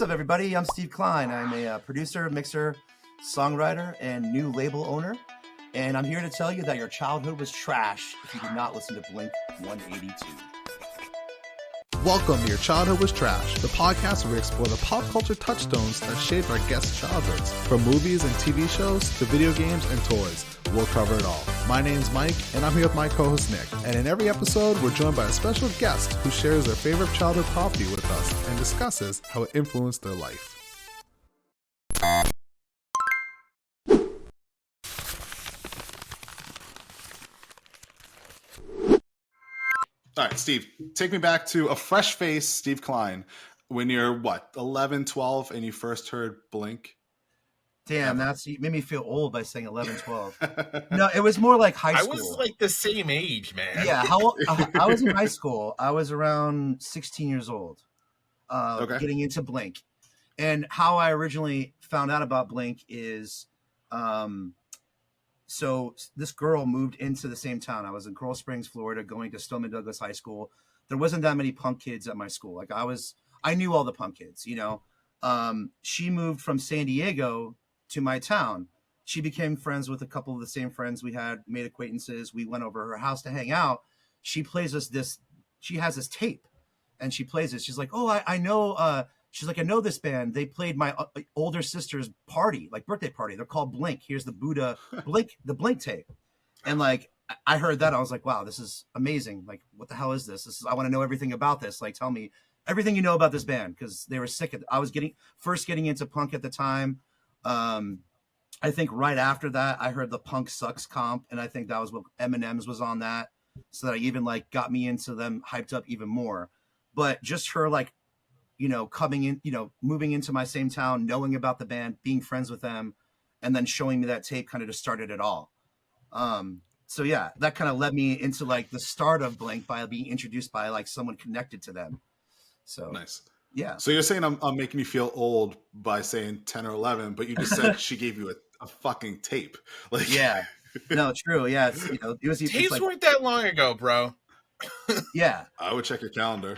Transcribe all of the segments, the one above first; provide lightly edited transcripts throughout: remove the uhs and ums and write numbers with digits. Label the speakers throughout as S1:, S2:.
S1: up, everybody? I'm Steve Klein. I'm a producer, mixer, songwriter, and new label owner. And I'm here to tell you that your childhood was trash if you did not listen to Blink 182.
S2: Welcome to Your Childhood Was Trash, the podcast where we explore the pop culture touchstones that shaped our guests' childhoods. From movies and TV shows to video games and toys, we'll cover it all. My name's Mike, and I'm here with my co-host Nick. And in every episode, we're joined by a special guest who shares their favorite childhood property with us and discusses how it influenced their life. All right, Steve, take me back to a fresh face, Steve Klein, when you're, 11, 12, and you first heard Blink?
S1: Damn, you made me feel old by saying 11, 12. No, it was more like high school.
S3: I was like the same age, man.
S1: Yeah, I was in high school. I was around 16 years old, getting into Blink. And how I originally found out about Blink is... So this girl moved into the same town. I was in Coral Springs, Florida, going to Stoneman Douglas High School. There wasn't that many punk kids at my school. I knew all the punk kids, you know. She moved from San Diego to my town. She became friends with a couple of the same friends we had, made acquaintances. We went over to her house to hang out. She plays us this. She has this tape, and she plays it. She's like, "Oh, I know." She's like, I know this band. They played my older sister's party, like birthday party. They're called Blink. Here's the Blink tape. And like, I heard that. I was like, wow, this is amazing. Like, what the hell is this? I want to know everything about this. Like, tell me everything you know about this band. Cause they were sick of it. I was first getting into punk at the time. I think right after that, I heard the Punk Sucks comp. And I think that was what Eminem's was on that. So that even like got me into them, hyped up even more. But just her like, you know, coming in, you know, moving into my same town, knowing about the band, being friends with them, and then showing me that tape kind of just started it all. So yeah, that kind of led me into like the start of Blink by being introduced by like someone connected to them. So
S2: nice.
S1: Yeah.
S2: So you're saying I'm making you feel old by saying 10 or 11, but you just said she gave you a fucking tape. Like,
S1: yeah, no, true. Yeah. It was
S3: tapes
S1: like,
S3: weren't that long ago, bro.
S1: Yeah.
S2: I would check your calendar.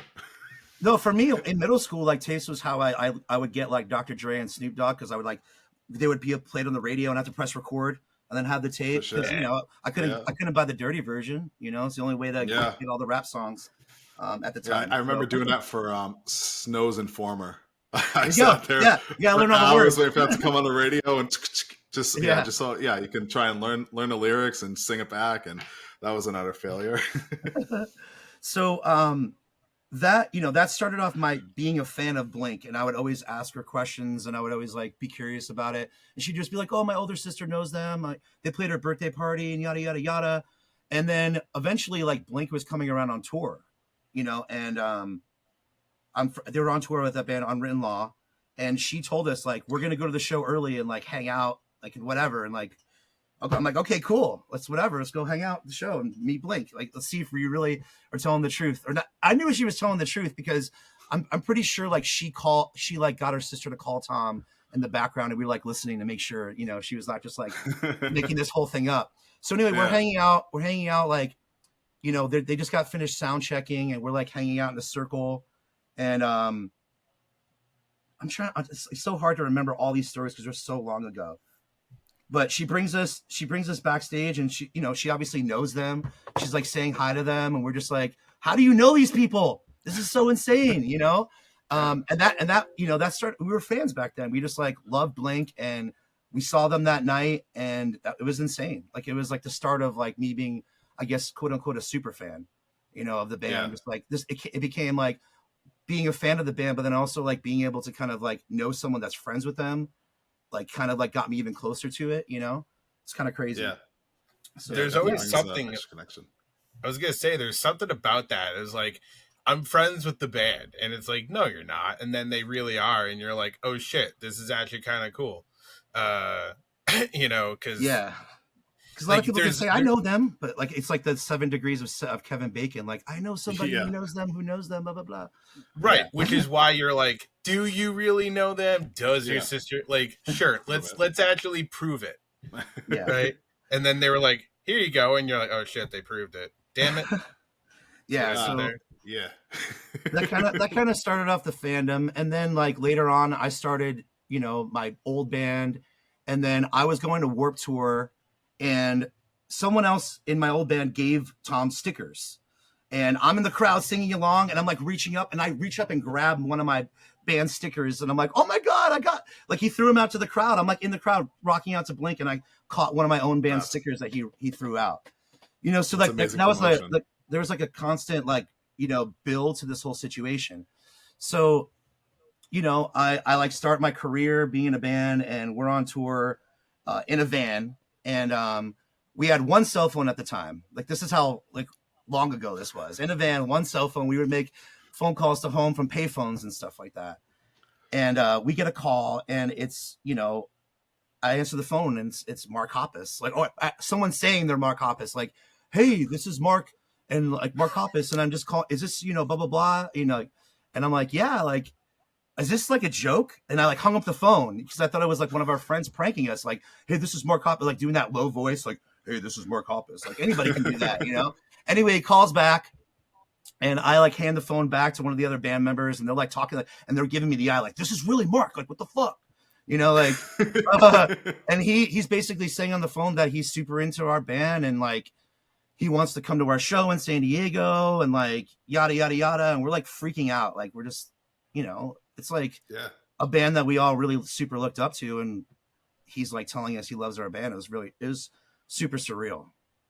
S1: No, for me in middle school, like tapes was how I would get like Dr. Dre and Snoop Dogg, because I would like they would be played on the radio and have to press record and then have the tape because you know I couldn't buy the dirty version. You know, it's the only way to get all the rap songs at the time.
S2: I remember doing that for Snow's Informer. I
S1: sat there, I learned all the words.
S2: Waiting for that to come on the radio and just so you can try and learn the lyrics and sing it back, and that was another failure.
S1: So that started off my being a fan of Blink, and I would always ask her questions and I would always like be curious about it. And she'd just be like, oh, my older sister knows them. They played her birthday party and yada, yada, yada. And then eventually like Blink was coming around on tour, you know, and they were on tour with that band Unwritten Law. And she told us like, we're going to go to the show early and like hang out, like and whatever. And like, I'm like, okay, cool. Let's go hang out at the show and meet Blink. Like, let's see if we really are telling the truth or not. I knew she was telling the truth because I'm pretty sure like she like got her sister to call Tom in the background and we were like listening to make sure, you know, she was not just like making this whole thing up. So anyway, we're hanging out like, you know, they just got finished sound checking and we're like hanging out in a circle. And it's so hard to remember all these stories because they're so long ago. But she brings us backstage and she, you know, she obviously knows them. She's like saying hi to them. And we're just like, how do you know these people? This is so insane, you know? And that, you know, that started, we were fans back then. We just like loved Blink and we saw them that night and it was insane. Like, it was like the start of like me being, I guess, quote unquote, a super fan, you know, of the band. Yeah. Just like this, it became like being a fan of the band, but then also like being able to kind of like know someone that's friends with them. Like kind of like got me even closer to it, you know. It's kind of crazy.
S2: Yeah.
S3: So there's always something. Connection. I was gonna say there's something about that. It's like I'm friends with the band, and it's like no, you're not, and then they really are, and you're like, oh shit, this is actually kind of cool. You know, because
S1: because a lot of people can say I know them, but like it's like the 7 degrees of Kevin Bacon. Like I know somebody who knows them, blah blah blah.
S3: Right, which is why you're like, do you really know them? Does your sister like? Sure, let's actually prove it.
S1: Yeah.
S3: Right, and then they were like, here you go, and you're like, oh shit, they proved it. Damn it.
S1: Yeah.
S2: Yeah.
S1: that kind of started off the fandom, and then like later on, I started, my old band, and then I was going to Warped Tour, and someone else in my old band gave Tom stickers, and I'm in the crowd singing along, and I'm like reaching up, and I reach up and grab one of my band stickers, and I'm like, oh my god, I got, like, he threw him out to the crowd. I'm like in the crowd rocking out to Blink, and I caught one of my own band stickers that he threw out. So like that was like there was like a constant like build to this whole situation. So I like start my career being in a band, and we're on tour in a van, and we had one cell phone at the time. Like, this is how like long ago this was. In a van, one cell phone. We would make phone calls to home from payphones and stuff like that. And we get a call, and it's I answer the phone, and it's Mark Hoppus. Like, someone's saying they're Mark Hoppus. Like, hey, this is Mark, and like Mark Hoppus, and I'm just calling. Is this blah blah blah? And I'm like, yeah, like, is this like a joke? And I like hung up the phone because I thought it was like one of our friends pranking us. Like, hey, this is Mark Hoppus, like doing that low voice, like, hey, this is Mark Hoppus. Like, anybody can do that, Anyway, he calls back, and I like hand the phone back to one of the other band members, and they're like talking, and they're giving me the eye, like, this is really Mark. Like, what the fuck? Like, and he's basically saying on the phone that he's super into our band, and like he wants to come to our show in San Diego, and like yada yada yada, and we're like freaking out, like we're just it's like a band that we all really super looked up to, and he's like telling us he loves our band. It was super surreal.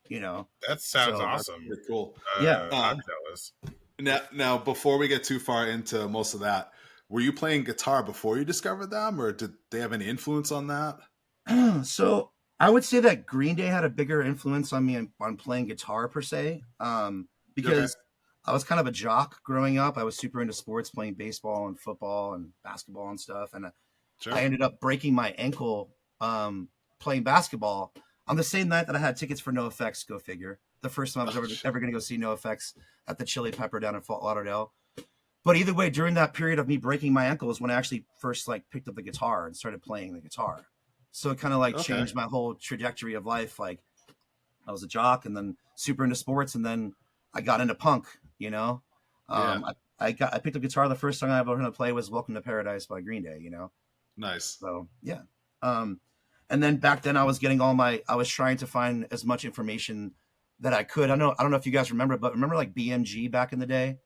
S3: That sounds awesome.
S2: Pretty cool.
S1: Yeah,
S3: I'm jealous.
S2: Now before we get too far into most of that, were you playing guitar before you discovered them, or did they have any influence on that?
S1: So I would say that Green Day had a bigger influence on me on playing guitar per se, because I was kind of a jock growing up. I was super into sports, playing baseball and football and basketball and stuff. And I ended up breaking my ankle playing basketball on the same night that I had tickets for NoFX, go figure. The first time I was ever going to go see NoFX at the Chili Pepper down in Fort Lauderdale. But either way, during that period of me breaking my ankle is when I actually first like picked up the guitar and started playing the guitar. So it kind of like changed my whole trajectory of life. Like, I was a jock, and then super into sports, and then I got into punk. I picked up guitar. The first song I ever heard to play was "Welcome to Paradise" by Green Day.
S2: Nice.
S1: So yeah. And then back then I was trying to find as much information that I could. I don't know if you guys remember, but remember like BMG back in the day?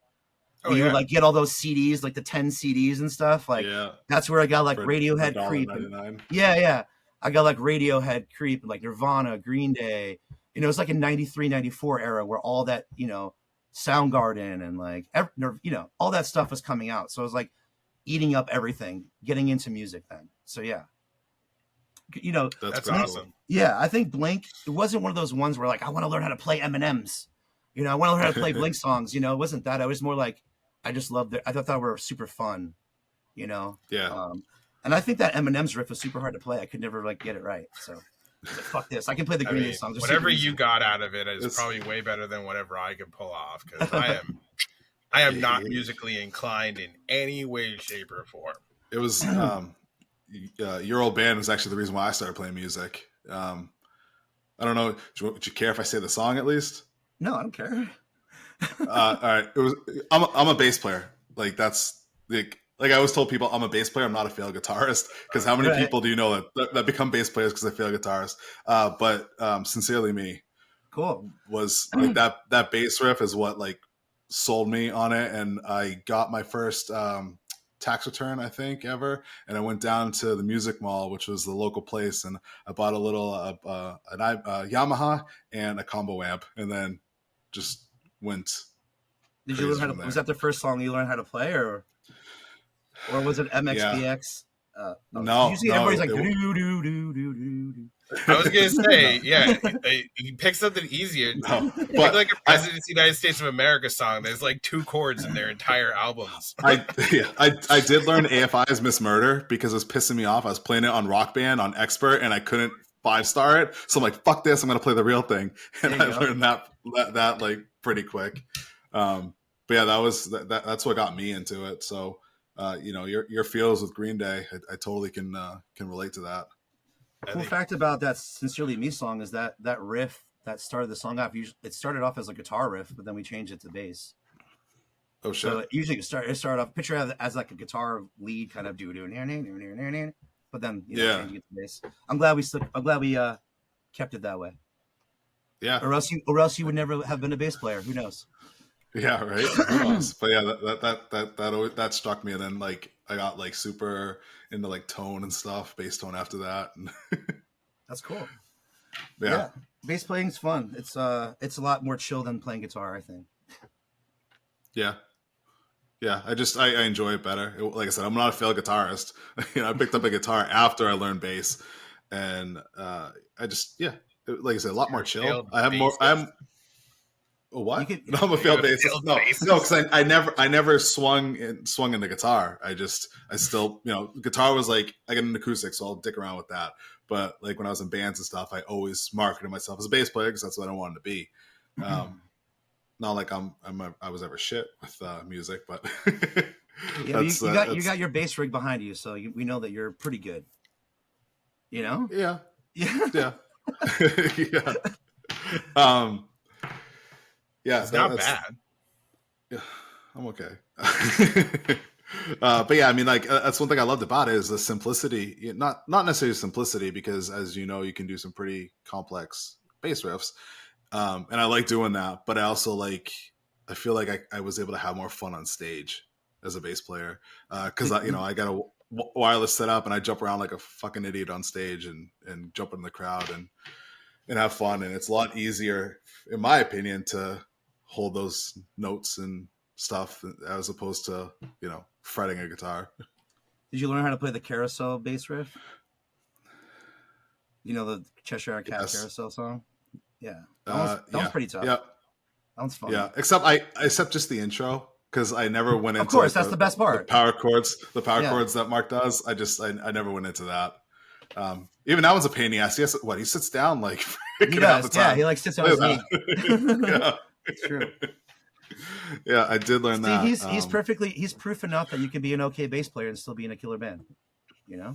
S1: You would like get all those CDs, like the 10 CDs and stuff. Like, that's where I got like Radiohead Creep. Yeah. I got like Radiohead Creep, like Nirvana, Green Day. It was like a 93, 94 era where all that, Soundgarden and like, all that stuff was coming out. So it was like eating up everything, getting into music then. So yeah.
S3: That's awesome.
S1: Yeah, I think Blink, it wasn't one of those ones where like, I want to learn how to play M&Ms. I want to learn how to play Blink songs. It wasn't that. I was more like, I just loved it. I thought they were super fun,
S2: Yeah.
S1: And I think that Eminem's riff was super hard to play. I could never like get it right. So like, fuck this. I can play the Green Day songs.
S3: Whatever you got out of it is probably way better than whatever I can pull off, because I am not musically inclined in any way, shape, or form.
S2: It was your old band was actually the reason why I started playing music. I don't know. Would you care if I say the song at least?
S1: No, I don't care.
S2: All right. I'm a bass player. Like, that's like I always told people, I'm a bass player. I'm not a failed guitarist. Because how many people do you know that become bass players because they fail guitarists? But sincerely, me.
S1: Cool.
S2: Was like that bass riff is what like sold me on it, and I got my first tax return, I think, ever, and I went down to the Music Mall, which was the local place, and I bought a little Yamaha and a combo amp, and then just went.
S1: Did you learn how to? Was that the first song you learned how to play, or was it MXPX?
S2: No.
S1: Usually everybody's like do do do do do.
S3: I was gonna say, yeah, you pick something easier.
S2: No,
S3: but like a President of the United States of America song. There's like 2 chords in their entire albums.
S2: I did learn AFI's Miss Murder because it was pissing me off. I was playing it on Rock Band on Expert, and I couldn't 5-star it. So I'm like, fuck this, I'm gonna play the real thing. And I learned that like pretty quick. But yeah, that's what got me into it. So your feels with Green Day, I totally can relate to that.
S1: Cool fact about that Sincerely Me song is that riff that started the song off, it started off as a guitar riff, but then we changed it to bass.
S2: Oh shit!
S1: So usually it started off picture as like a guitar lead kind of do, but then changing it to bass. I'm glad we kept it that way.
S2: Yeah.
S1: Or else you would never have been a bass player. Who knows?
S2: Yeah, right. Who knows? But yeah, that struck me, and then like I got like super into like tone and stuff, bass tone after that. And
S1: that's cool.
S2: Yeah.
S1: Bass playing's fun. It's a lot more chill than playing guitar, I think.
S2: Yeah. Yeah, I enjoy it better. Like I said, I'm not a failed guitarist. I picked up a guitar after I learned bass, and like I said, a lot more chill. I'm what? No, I'm a failed bassist. No, because I never swung in the guitar. I still, guitar was like I get an acoustic, so I'll dick around with that. But like when I was in bands and stuff, I always marketed myself as a bass player because that's what I wanted to be. Not like I was ever shit with music, but
S1: yeah, you got your bass rig behind you, so we know that you're pretty good.
S2: Yeah.
S1: Yeah.
S2: Yeah. Yeah,
S3: it's not bad.
S2: Yeah, I'm okay. But yeah, I mean, like that's one thing I loved about it is the simplicity. Not necessarily simplicity, because as you know, you can do some pretty complex bass riffs, and I like doing that. But I also I feel like I was able to have more fun on stage as a bass player because I got a wireless setup and I jump around like a fucking idiot on stage and jump in the crowd and have fun, and it's a lot easier, in my opinion, to hold those notes and stuff as opposed to fretting a guitar.
S1: Did you learn how to play the carousel bass riff? The Cheshire Cat carousel song? Yeah. That one's pretty tough.
S2: Yeah.
S1: That one's fun.
S2: Yeah, except just the intro, because I never went into.
S1: Of course, that's the best part.
S2: The power chords that Mark does. I never went into that. Even that one's a pain in the ass. He sits down like
S1: he does. Yeah, he sits on his knee.
S2: Yeah,
S1: it's true.
S2: Yeah, I did learn that.
S1: He's proof enough that you can be an okay bass player and still be in a killer band.
S2: Yeah,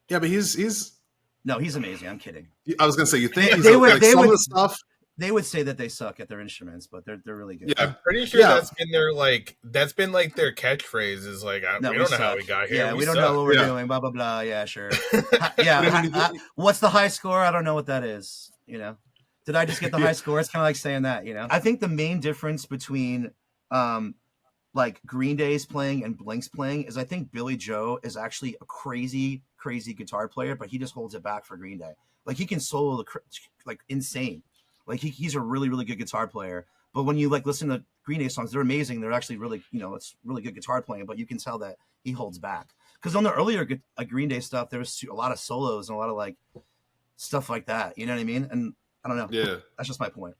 S2: but he's
S1: no, he's amazing. I'm kidding.
S2: I was gonna say, you think
S1: some of
S2: the stuff.
S1: They would say that they suck at their instruments, but they're really good.
S3: Yeah, I'm pretty sure that's been their their catchprise is we don't know how we got here.
S1: Yeah, we don't know what we're doing. Blah blah blah. Yeah, sure. What's the high score? I don't know what that is. Did I just get the high score? It's kind of like saying that. I think the main difference between Green Day's playing and Blink's playing is I think Billy Joe is actually a crazy guitar player, but he just holds it back for Green Day. He can solo insane. He's a really, really good guitar player. But when you listen to Green Day songs, they're amazing. They're actually really, it's really good guitar playing, but you can tell that he holds back. Because on the earlier Green Day stuff, there was a lot of solos and a lot of stuff like that. You know what I mean? And I don't know.
S2: Yeah.
S1: That's just my point.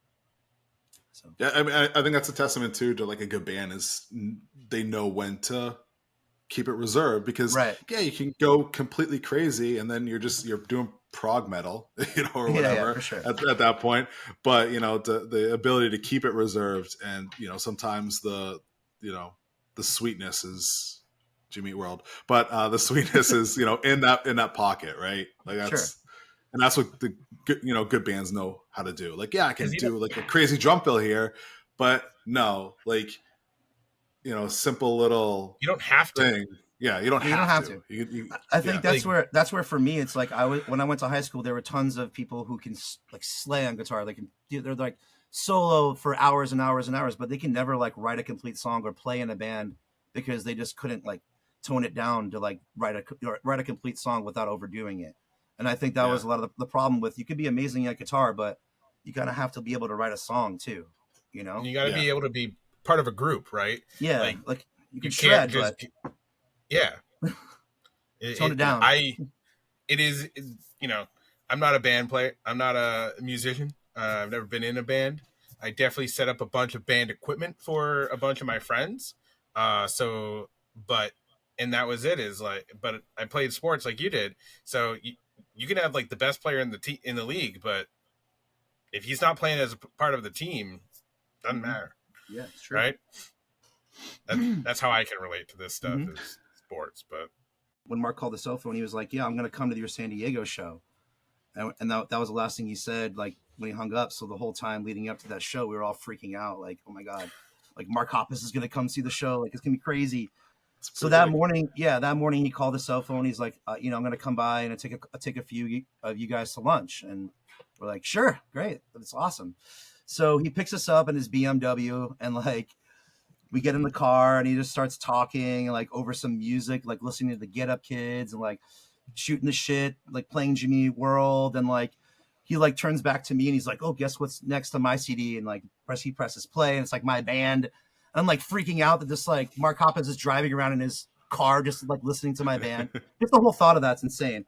S1: So.
S2: Yeah, I mean, I think that's a testament too to a good band is they know when to keep it reserved, because you can go completely crazy and then you're doing prog metal, or whatever
S1: for sure.
S2: at that point. But the ability to keep it reserved, and sometimes the sweetness is Jimmy Eat World, but the sweetness is in that pocket, right? That's
S1: sure.
S2: And that's what the good bands know how to do. I can do a crazy drum fill here, but no, simple little.
S3: You don't have to.
S2: Thing. Yeah, you don't have to.
S1: I think that's where for me it's when I went to high school, there were tons of people who can slay on guitar. They're solo for hours and hours and hours, but they can never write a complete song or play in a band because they just couldn't tone it down to write a complete song without overdoing it. And I think that was a lot of the problem with, you could be amazing at guitar, but you gotta have to be able to write a song too. You
S3: gotta be able to be part of a group, right?
S1: Yeah, you can shred, but tone it down.
S3: I'm not a band player. I'm not a musician. I've never been in a band. I definitely set up a bunch of band equipment for a bunch of my friends. And that was it. But I played sports like you did. So you can have the best player in the league, but if he's not playing as a part of the team, doesn't matter.
S1: Yeah, it's true.
S3: Right? That's how I can relate to this stuff is sports. But
S1: when Mark called the cell phone, he was like, "Yeah, I'm going to come to your San Diego show," and that was the last thing he said. When he hung up. So the whole time leading up to that show, we were all freaking out. Oh my god, like Mark Hoppus is gonna come see the show, like it's gonna be crazy. So
S2: that
S1: morning he called the cell phone. He's like, I'm gonna come by and take a few of you guys to lunch, and we're like, sure, great, that's awesome. So he picks us up in his BMW, and like we get in the car, and he just starts talking like over some music, like listening to the Get Up Kids and like shooting the shit, like playing Jimmy World, and like he like turns back to me and he's like, oh, guess what's next on my CD? And like he presses play, and it's like my band. And I'm like freaking out that this like Mark Hoppus is driving around in his car just like listening to my band. Just the whole thought of that's insane.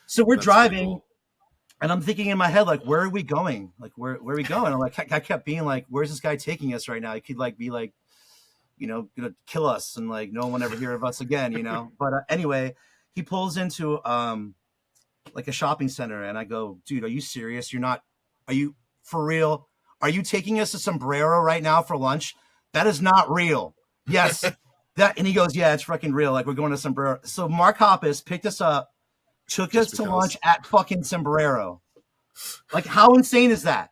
S1: So we're driving, cool. And I'm thinking in my head, like, where are we going? Like, where are we going? And like I kept being like, where's this guy taking us right now? He could like be like, gonna kill us, and like no one ever hear of us again, But anyway, he pulls into like a shopping center, and I go, dude, are you serious? Are you for real? Are you taking us to Sombrero right now for lunch? That is not real. Yes. And he goes, yeah, it's fucking real. Like, we're going to Sombrero. So Mark Hoppus picked us up, took us to lunch at fucking Sombrero. Like, how insane is that?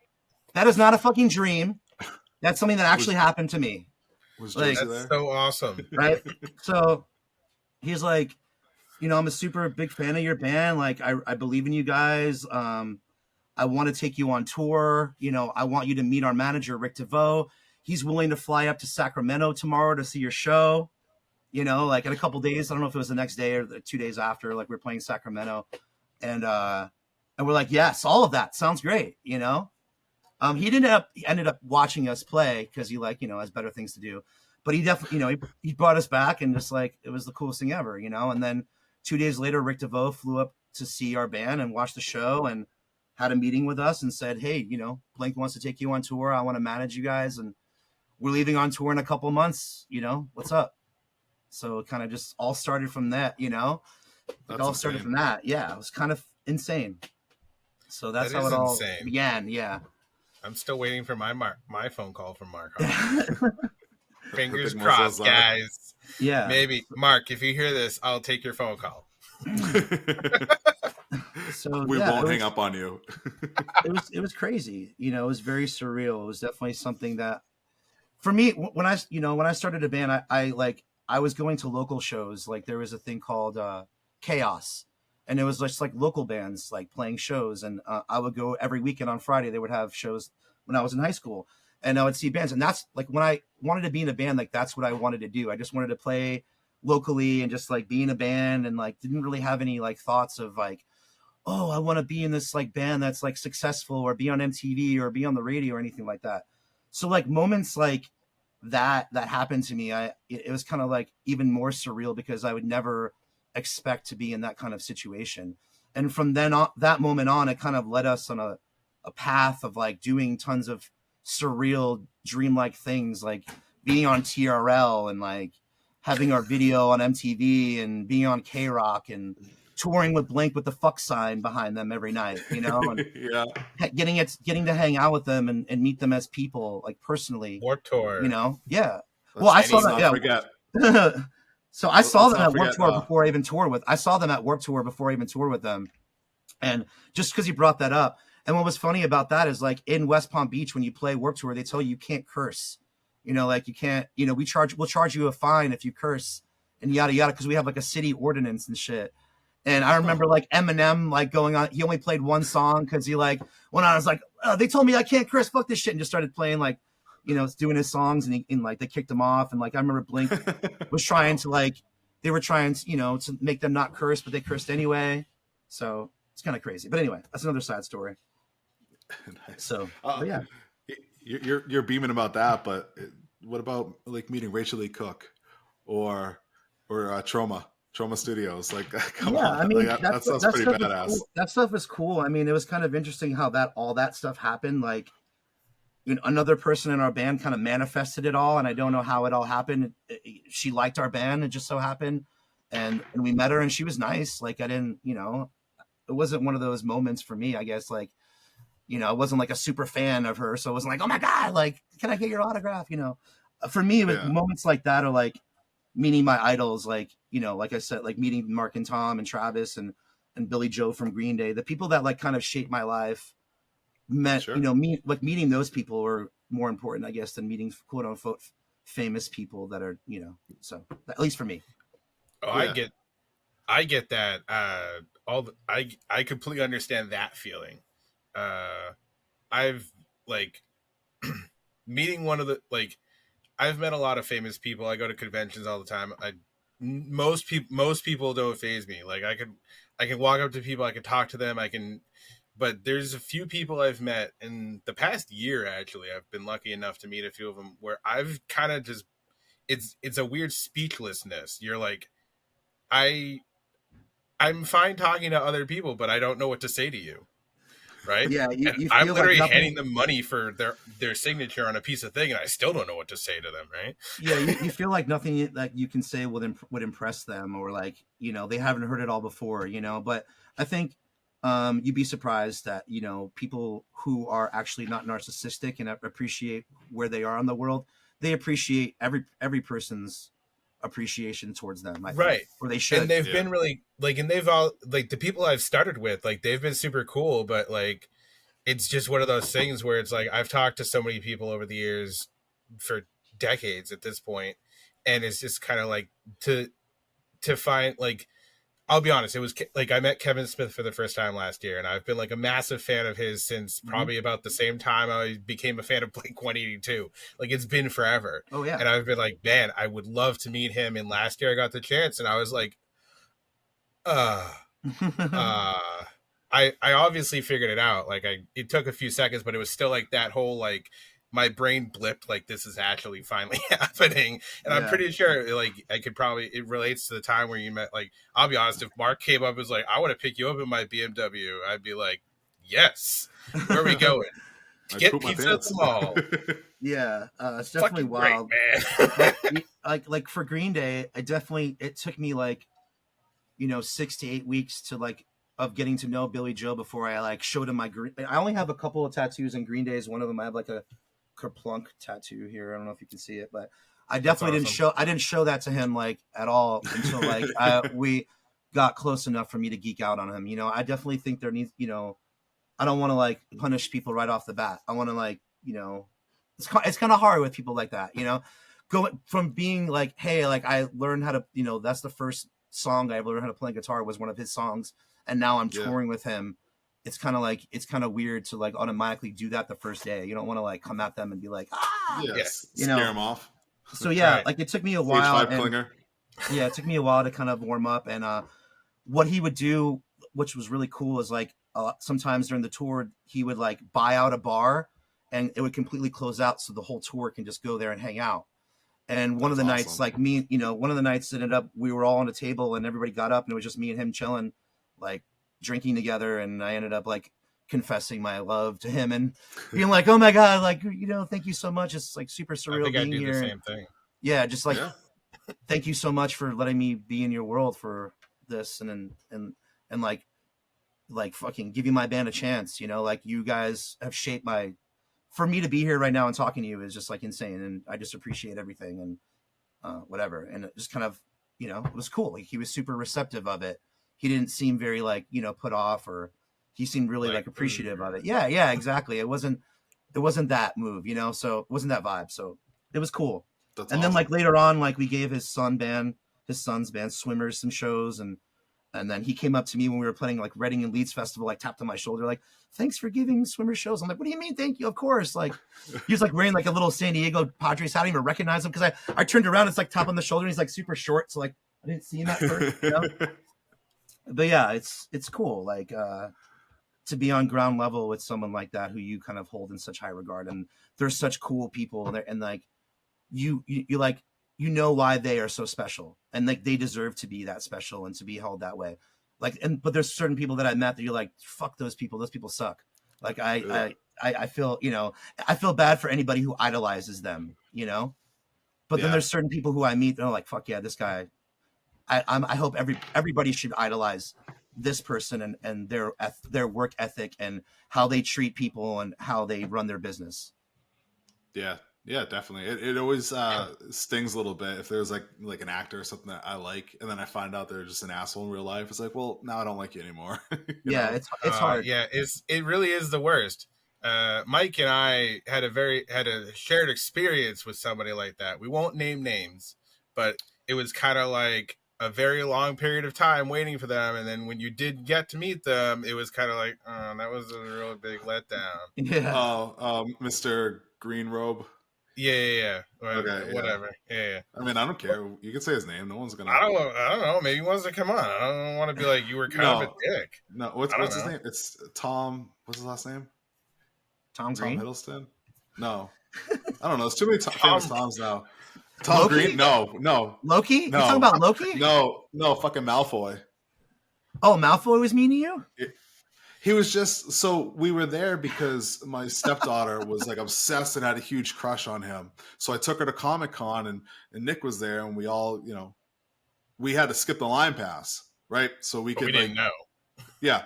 S1: That is not a fucking dream. That's something that actually happened to me.
S3: That's so awesome.
S1: Right? So he's like, I'm a super big fan of your band. Like, I believe in you guys. I want to take you on tour. I want you to meet our manager, Rick DeVoe. He's willing to fly up to Sacramento tomorrow to see your show. Like in a couple days. I don't know if it was the next day or 2 days after. Like, we're playing Sacramento, and we're like, yes, all of that sounds great. He ended up watching us play because he has better things to do. But he definitely, he brought us back, and just like it was the coolest thing ever. And then 2 days later, Rick DeVoe flew up to see our band and watch the show, and had a meeting with us and said, hey, Blink wants to take you on tour. I want to manage you guys, and we're leaving on tour in a couple months. What's up? So it kind of just all started from that. It all started from that. Yeah, it was kind of insane. So that's how it all began. Yeah.
S3: I'm still waiting for my phone call from Mark. Fingers crossed, guys.
S1: Yeah.
S3: Maybe Mark, if you hear this, I'll take your phone call.
S2: So we won't hang up on you.
S1: it was crazy. It was very surreal. It was definitely something that, for me, when I started a band, I was going to local shows. Like, there was a thing called Chaos, and it was just like local bands like playing shows, and I would go every weekend on Friday. They would have shows when I was in high school, and I would see bands. And that's like, when I wanted to be in a band, like that's what I wanted to do. I just wanted to play locally and just like be in a band, and like didn't really have any like thoughts of like, oh, I want to be in this like band that's like successful, or be on MTV, or be on the radio, or anything like that. So like moments like that happened to me, it was kind of like even more surreal, because I would never expect to be in that kind of situation. And from then on, that moment on, it kind of led us on a path of like doing tons of surreal, dreamlike things, like being on TRL, and like having our video on MTV, and being on K-Rock, and touring with Blink with the fuck sign behind them every night, and
S2: yeah,
S1: getting to hang out with them and meet them as people, like personally.
S3: Warped Tour,
S1: yeah. Well, I saw that. Yeah. So I saw them at Warped Tour before I even toured with. I saw them at Warped Tour before I even toured with them, and just because you brought that up, and what was funny about that is like in West Palm Beach, when you play Warped Tour, they tell you can't curse. Like you can't. We'll charge you a fine if you curse, and yada yada, because we have like a city ordinance and shit. And I remember like Eminem like going on. He only played one song because he like went on. I was like, oh, they told me I can't curse. Fuck this shit, and just started playing like, doing his songs, and like they kicked him off. And like I remember Blink was trying to like, they were trying to make them not curse, but they cursed anyway. So it's kind of crazy. But anyway, that's another side story. Nice. So yeah,
S2: you're beaming about that, but what about like meeting Rachel Lee Cook or Trauma Studios? Like, come on. I mean, like, that sounds pretty badass.
S1: Cool. That stuff is cool. I mean, it was kind of interesting how all that stuff happened. Like, another person in our band kind of manifested it all, and I don't know how it all happened. She liked our band, it just so happened, and we met her, and she was nice. Like, I didn't, it wasn't one of those moments for me, I guess. Like, I wasn't like a super fan of her, so it wasn't like, oh my God, like, can I get your autograph? For me, it was moments like that are like meeting my idols, like, like I said, like meeting Mark and Tom and Travis and Billy Joe from Green Day, the people that like kind of shaped my life. Meant, meeting those people were more important, I guess, than meeting quote unquote famous people that are, so at least for me.
S3: Oh, yeah. I get that. I completely understand that feeling. I've like meeting one of the I've met a lot of famous people. I go to conventions all the time. Most people don't faze me. Like I can walk up to people, I can talk to them, but there's a few people I've met in the past year, actually. I've been lucky enough to meet a few of them where I've kind of just, it's a weird speechlessness. You're like, I'm fine talking to other people, but I don't know what to say to you. Right?
S1: Yeah,
S3: and
S1: you
S3: I'm
S1: feel
S3: literally
S1: like
S3: handing them money for their signature on a piece of thing, and I still don't know what to say to them, right?
S1: Yeah, you feel like nothing that you can say would impress them, or like, they haven't heard it all before, but I think you'd be surprised that, people who are actually not narcissistic and appreciate where they are in the world, they appreciate every person's appreciation towards them, I think,
S3: Right.
S1: or they should.
S3: And they've been really and they've all the people I've started with, they've been super cool, but it's just one of those things where it's like I've talked to so many people over the years for decades at this point, and it's just kind of to find I'll be honest, it was I met Kevin Smith for the first time last year, and I've been a massive fan of his since probably about the same time I became a fan of Blink-182. It's been forever.
S1: Oh yeah.
S3: And I've been like, man, I would love to meet him. And last year I got the chance, and I was like, I obviously figured it out. It took a few seconds, but it was still that whole my brain blipped, this is actually finally happening. And yeah. I'm pretty sure I could probably, it relates to the time where you met, I'll be honest, if Mark came up and was like, I want to pick you up in my BMW, I'd be like, yes, where are we going? To get pizza at the mall.
S1: Yeah, it's definitely wild.
S3: Great, man.
S1: like for Green Day, it took me 6 to 8 weeks to of getting to know Billy Joe before I showed him my I only have a couple of tattoos in Green Day's. One of them I have a Kerplunk tattoo here. I don't know if you can see it, but I definitely didn't show that to him at all until we got close enough for me to geek out on him. I definitely think there needs, I don't want to punish people right off the bat. I want to it's kind of hard with people like that, going from being hey, I learned how to, that's the first song I ever learned how to play guitar was one of his songs, and now I'm touring with him. It's kind of weird to automatically do that the first day. You don't want to come at them and be
S2: yes, scare them off.
S1: So yeah,
S3: right.
S1: It took me a while.
S2: It
S1: took me a while to kind of warm up. And what he would do, which was really cool, is sometimes during the tour he would buy out a bar, and it would completely close out, so the whole tour can just go there and hang out. And one of the nights, one of the nights ended up, we were all on a table and everybody got up and it was just me and him chilling, drinking together, and I ended up confessing my love to him and being like, oh my God, thank you so much. It's super surreal being here.
S3: The same thing.
S1: Yeah, just thank you so much for letting me be in your world for this, and fucking give you my band a chance. You guys have shaped for me to be here right now and talking to you is just insane, and I just appreciate everything and whatever. And it just kind of, it was cool. He was super receptive of it. He didn't seem very put off, or he seemed really appreciative of it. Yeah, exactly. It wasn't that move, so it wasn't that vibe. So it was cool.
S2: That's
S1: and
S2: awesome.
S1: Then later on, we gave his son's band Swimmers some shows, and then he came up to me when we were playing Reading and Leeds Festival, tapped on my shoulder, thanks for giving Swimmers shows. I'm like, what do you mean? Thank you. Of course. He was wearing a little San Diego Padres hat. I didn't even recognize him because I turned around. It's tap on the shoulder. And he's super short. So I didn't see him at first, But yeah, it's cool. To be on ground level with someone like that, who you kind of hold in such high regard, and they're such cool people, and you know why they are so special, and they deserve to be that special and to be held that way. But there's certain people that I met that you're fuck those people suck. I feel, I feel bad for anybody who idolizes them, but then there's certain people who I meet and I'm fuck yeah, this guy, I hope everybody should idolize this person and their work ethic and how they treat people and how they run their business.
S2: Yeah, definitely. It always stings a little bit if there's like an actor or something that I like, and then I find out they're just an asshole in real life. It's well, now I don't like you anymore.
S1: It's hard.
S3: Yeah, it really is the worst. Mike and I had a shared experience with somebody like that. We won't name names, but it was kind of like a very long period of time waiting for them, and then when you did get to meet them, it was kind of like, oh, that was a real big letdown.
S1: Yeah.
S2: Oh, Mr. Green Robe.
S3: Yeah.
S2: Okay,
S3: Whatever. Yeah.
S2: I mean, I don't care. You can say his name. No one's gonna.
S3: I don't know. Maybe he wants to come on. I don't want to be like, you were kind of a dick.
S2: No. What's his name? It's Tom. What's his last name?
S1: Tom Green?
S2: Hiddleston? No. I don't know. There's too many famous Toms now. Tom Loki? Green? No.
S1: Loki?
S2: No.
S1: You talking about Loki?
S2: No, fucking Malfoy.
S1: Oh, Malfoy was mean to you?
S2: He was just, so we were there because my stepdaughter was like obsessed and had a huge crush on him. So I took her to Comic-Con and Nick was there and we all, we had to skip the line pass, right? So we could
S3: didn't know.
S2: Yeah.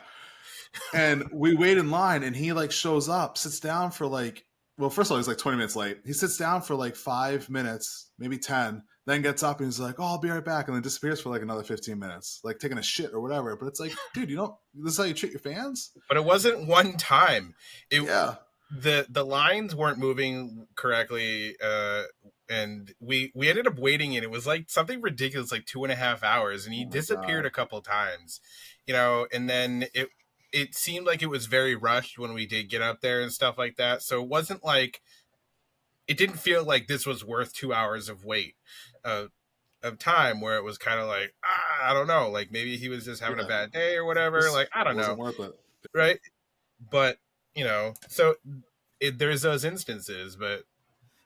S2: And we wait in line and he like shows up, sits down for like, well, first of all, he's like 20 minutes late. He sits down for like 5 minutes, maybe 10, then gets up and he's like, oh, I'll be right back. And then disappears for like another 15 minutes, like taking a shit or whatever. But it's like, dude, this is how you treat your fans?
S3: But it wasn't one time.
S2: Yeah.
S3: The lines weren't moving correctly. And we ended up waiting and it was like something ridiculous, like 2.5 hours. And he disappeared a couple times, and then it seemed like it was very rushed when we did get up there and stuff like that. So it wasn't like, it didn't feel like this was worth 2 hours of wait of time where it was kind of like, I don't know, like maybe he was just having a bad day or whatever. Like, I don't know.
S2: Worth it.
S3: Right. But, so there's those instances, but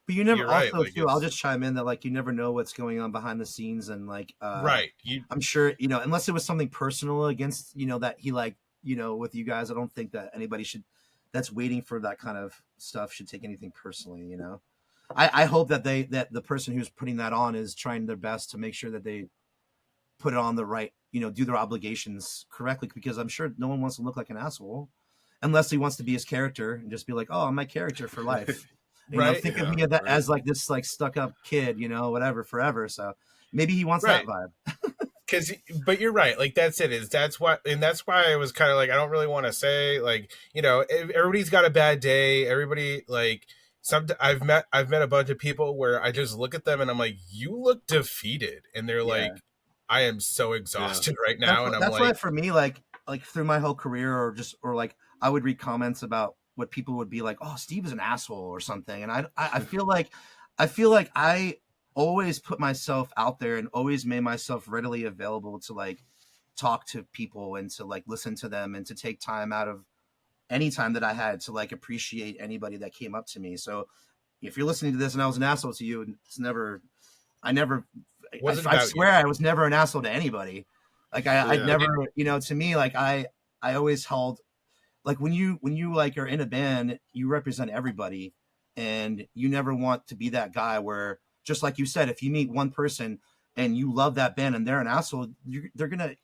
S1: you never also
S3: right, like
S1: too, I'll just chime in that like you never know what's going on behind the scenes and like
S3: right.
S1: I'm sure, unless it was something personal against, that he like, with you guys, I don't think that anybody that's waiting for that kind of stuff should take anything personally, I hope that that the person who's putting that on is trying their best to make sure that they put it on the right, do their obligations correctly, because I'm sure no one wants to look like an asshole unless he wants to be his character and just be like, oh, I'm my character for life.
S3: Right.
S1: Think of me as like this like stuck up kid, whatever, forever. So maybe he wants that vibe.
S3: But you're right. Like that's why I was kind of like, I don't really want to say like, everybody's got a bad day. Everybody like I've met a bunch of people where I just look at them and I'm like, you look defeated. And they're like, I am so exhausted right now.
S1: That's why for me, like through my whole career or like I would read comments about what people would be like, oh, Steve is an asshole or something. And I feel like I always put myself out there and always made myself readily available to like talk to people and to like listen to them and to take time out of any time that I had to like appreciate anybody that came up to me. So if you're listening to this and I was an asshole to you, I swear I was never an asshole to anybody. Like I never, to me, like I always held, like when you like are in a band, you represent everybody and you never want to be that guy where, just like you said, if you meet one person and you love that band and they're an asshole, you're gonna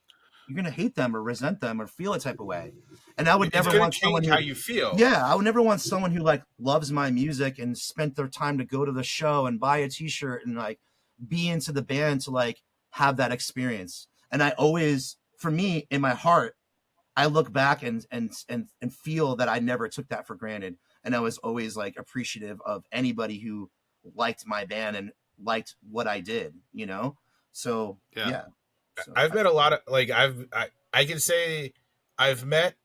S1: hate them or resent them or feel a type of way. And I would never want someone
S3: how you feel.
S1: Yeah, I would never want someone who like loves my music and spent their time to go to the show and buy a T-shirt and like be into the band to like have that experience. And I always, for me, in my heart, I look back and feel that I never took that for granted. And I was always like appreciative of anybody who liked my band and liked what I did, So yeah. So,
S3: I've met a lot of like I can say I've met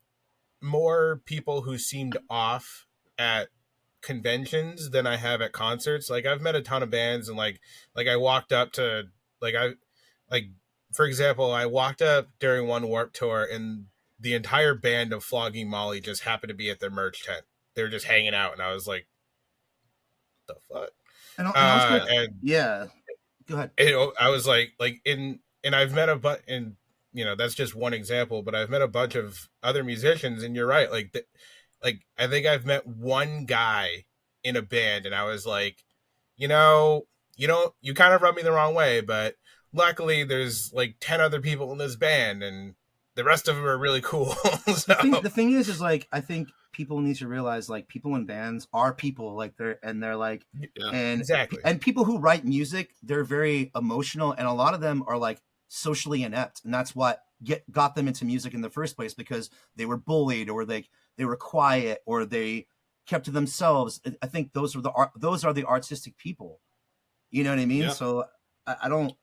S3: more people who seemed off at conventions than I have at concerts. Like I've met a ton of bands and like I walked up to for example, I walked up during one Warped Tour and the entire band of Flogging Molly just happened to be at their merch tent. They were just hanging out and I was like, what the fuck?
S1: And yeah, go ahead.
S3: I was like and I've met that's just one example, but I've met a bunch of other musicians, and you're right. Like I think I've met one guy in a band, and I was like, you kind of rub me the wrong way, but luckily there's like 10 other people in this band, and the rest of them are really cool. So.
S1: The thing is like I think people need to realize like people in bands are people, like they're like and
S3: exactly.
S1: And people who write music, they're very emotional, and a lot of them are like socially inept, and that's what got them into music in the first place, because they were bullied or they were quiet or they kept to themselves. I think those are the artistic people. You know what I mean?
S4: Yeah.
S1: So I don't,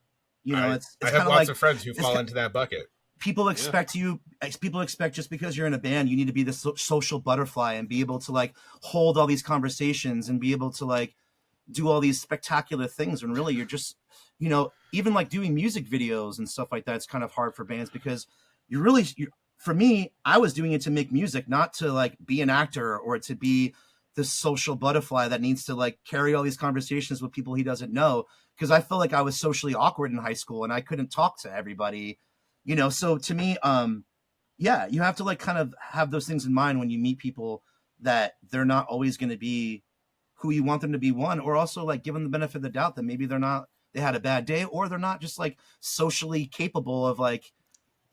S1: it's
S3: I
S1: kind
S3: have
S1: of
S3: lots
S1: like
S3: of friends who fall into that bucket.
S1: People expect just because you're in a band, you need to be the social butterfly and be able to like hold all these conversations and be able to like do all these spectacular things. And really you're just, even like doing music videos and stuff like that, it's kind of hard for bands because for me, I was doing it to make music, not to like be an actor or to be the social butterfly that needs to like carry all these conversations with people he doesn't know. Cause I felt like I was socially awkward in high school and I couldn't talk to everybody. So to me, you have to like kind of have those things in mind when you meet people, that they're not always going to be who you want them to be, one, or also like give them the benefit of the doubt that maybe they had a bad day, or they're not just like socially capable of like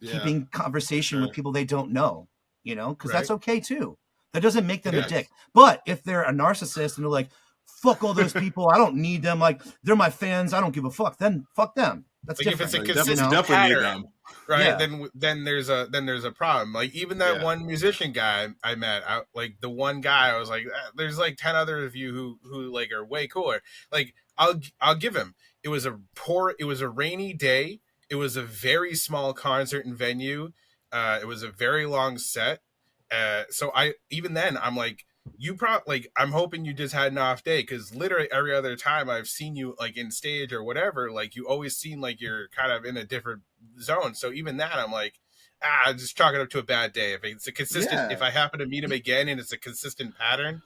S1: keeping conversation with people they don't know, because that's okay too. That doesn't make them a dick. But if they're a narcissist and they're like, fuck all those people, I don't need them, like they're my fans, I don't give a fuck, then fuck them. That's
S3: like
S1: different.
S3: If it's a consistent pattern, right?
S1: Yeah.
S3: Then there's a problem. Like even that one musician guy I met, like the one guy, I was like, there's like 10 other of you who like are way cooler. Like I'll give him. It was a rainy day. It was a very small concert and venue. It was a very long set. So I'm like, I'm hoping you just had an off day, because literally every other time I've seen you like in stage or whatever, like you always seem like you're kind of in a different zone. So even that, I'm like, just chalk it up to a bad day. If it's a consistent, if I happen to meet him again and it's a consistent pattern,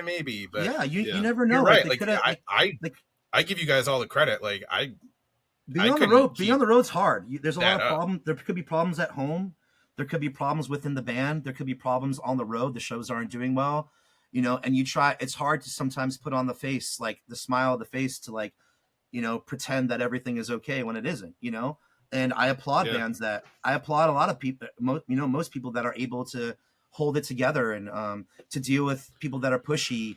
S3: maybe. But
S1: you never know.
S3: You're right. I give you guys all the credit. Like
S1: being on the road's hard. There's a lot of problems. There could be problems at home. There could be problems within the band. There could be problems on the road. The shows aren't doing well, and it's hard to sometimes put on the face, like the smile of the face, to like, pretend that everything is okay when it isn't, and I applaud bands I applaud a lot of people, most people that are able to hold it together and to deal with people that are pushy,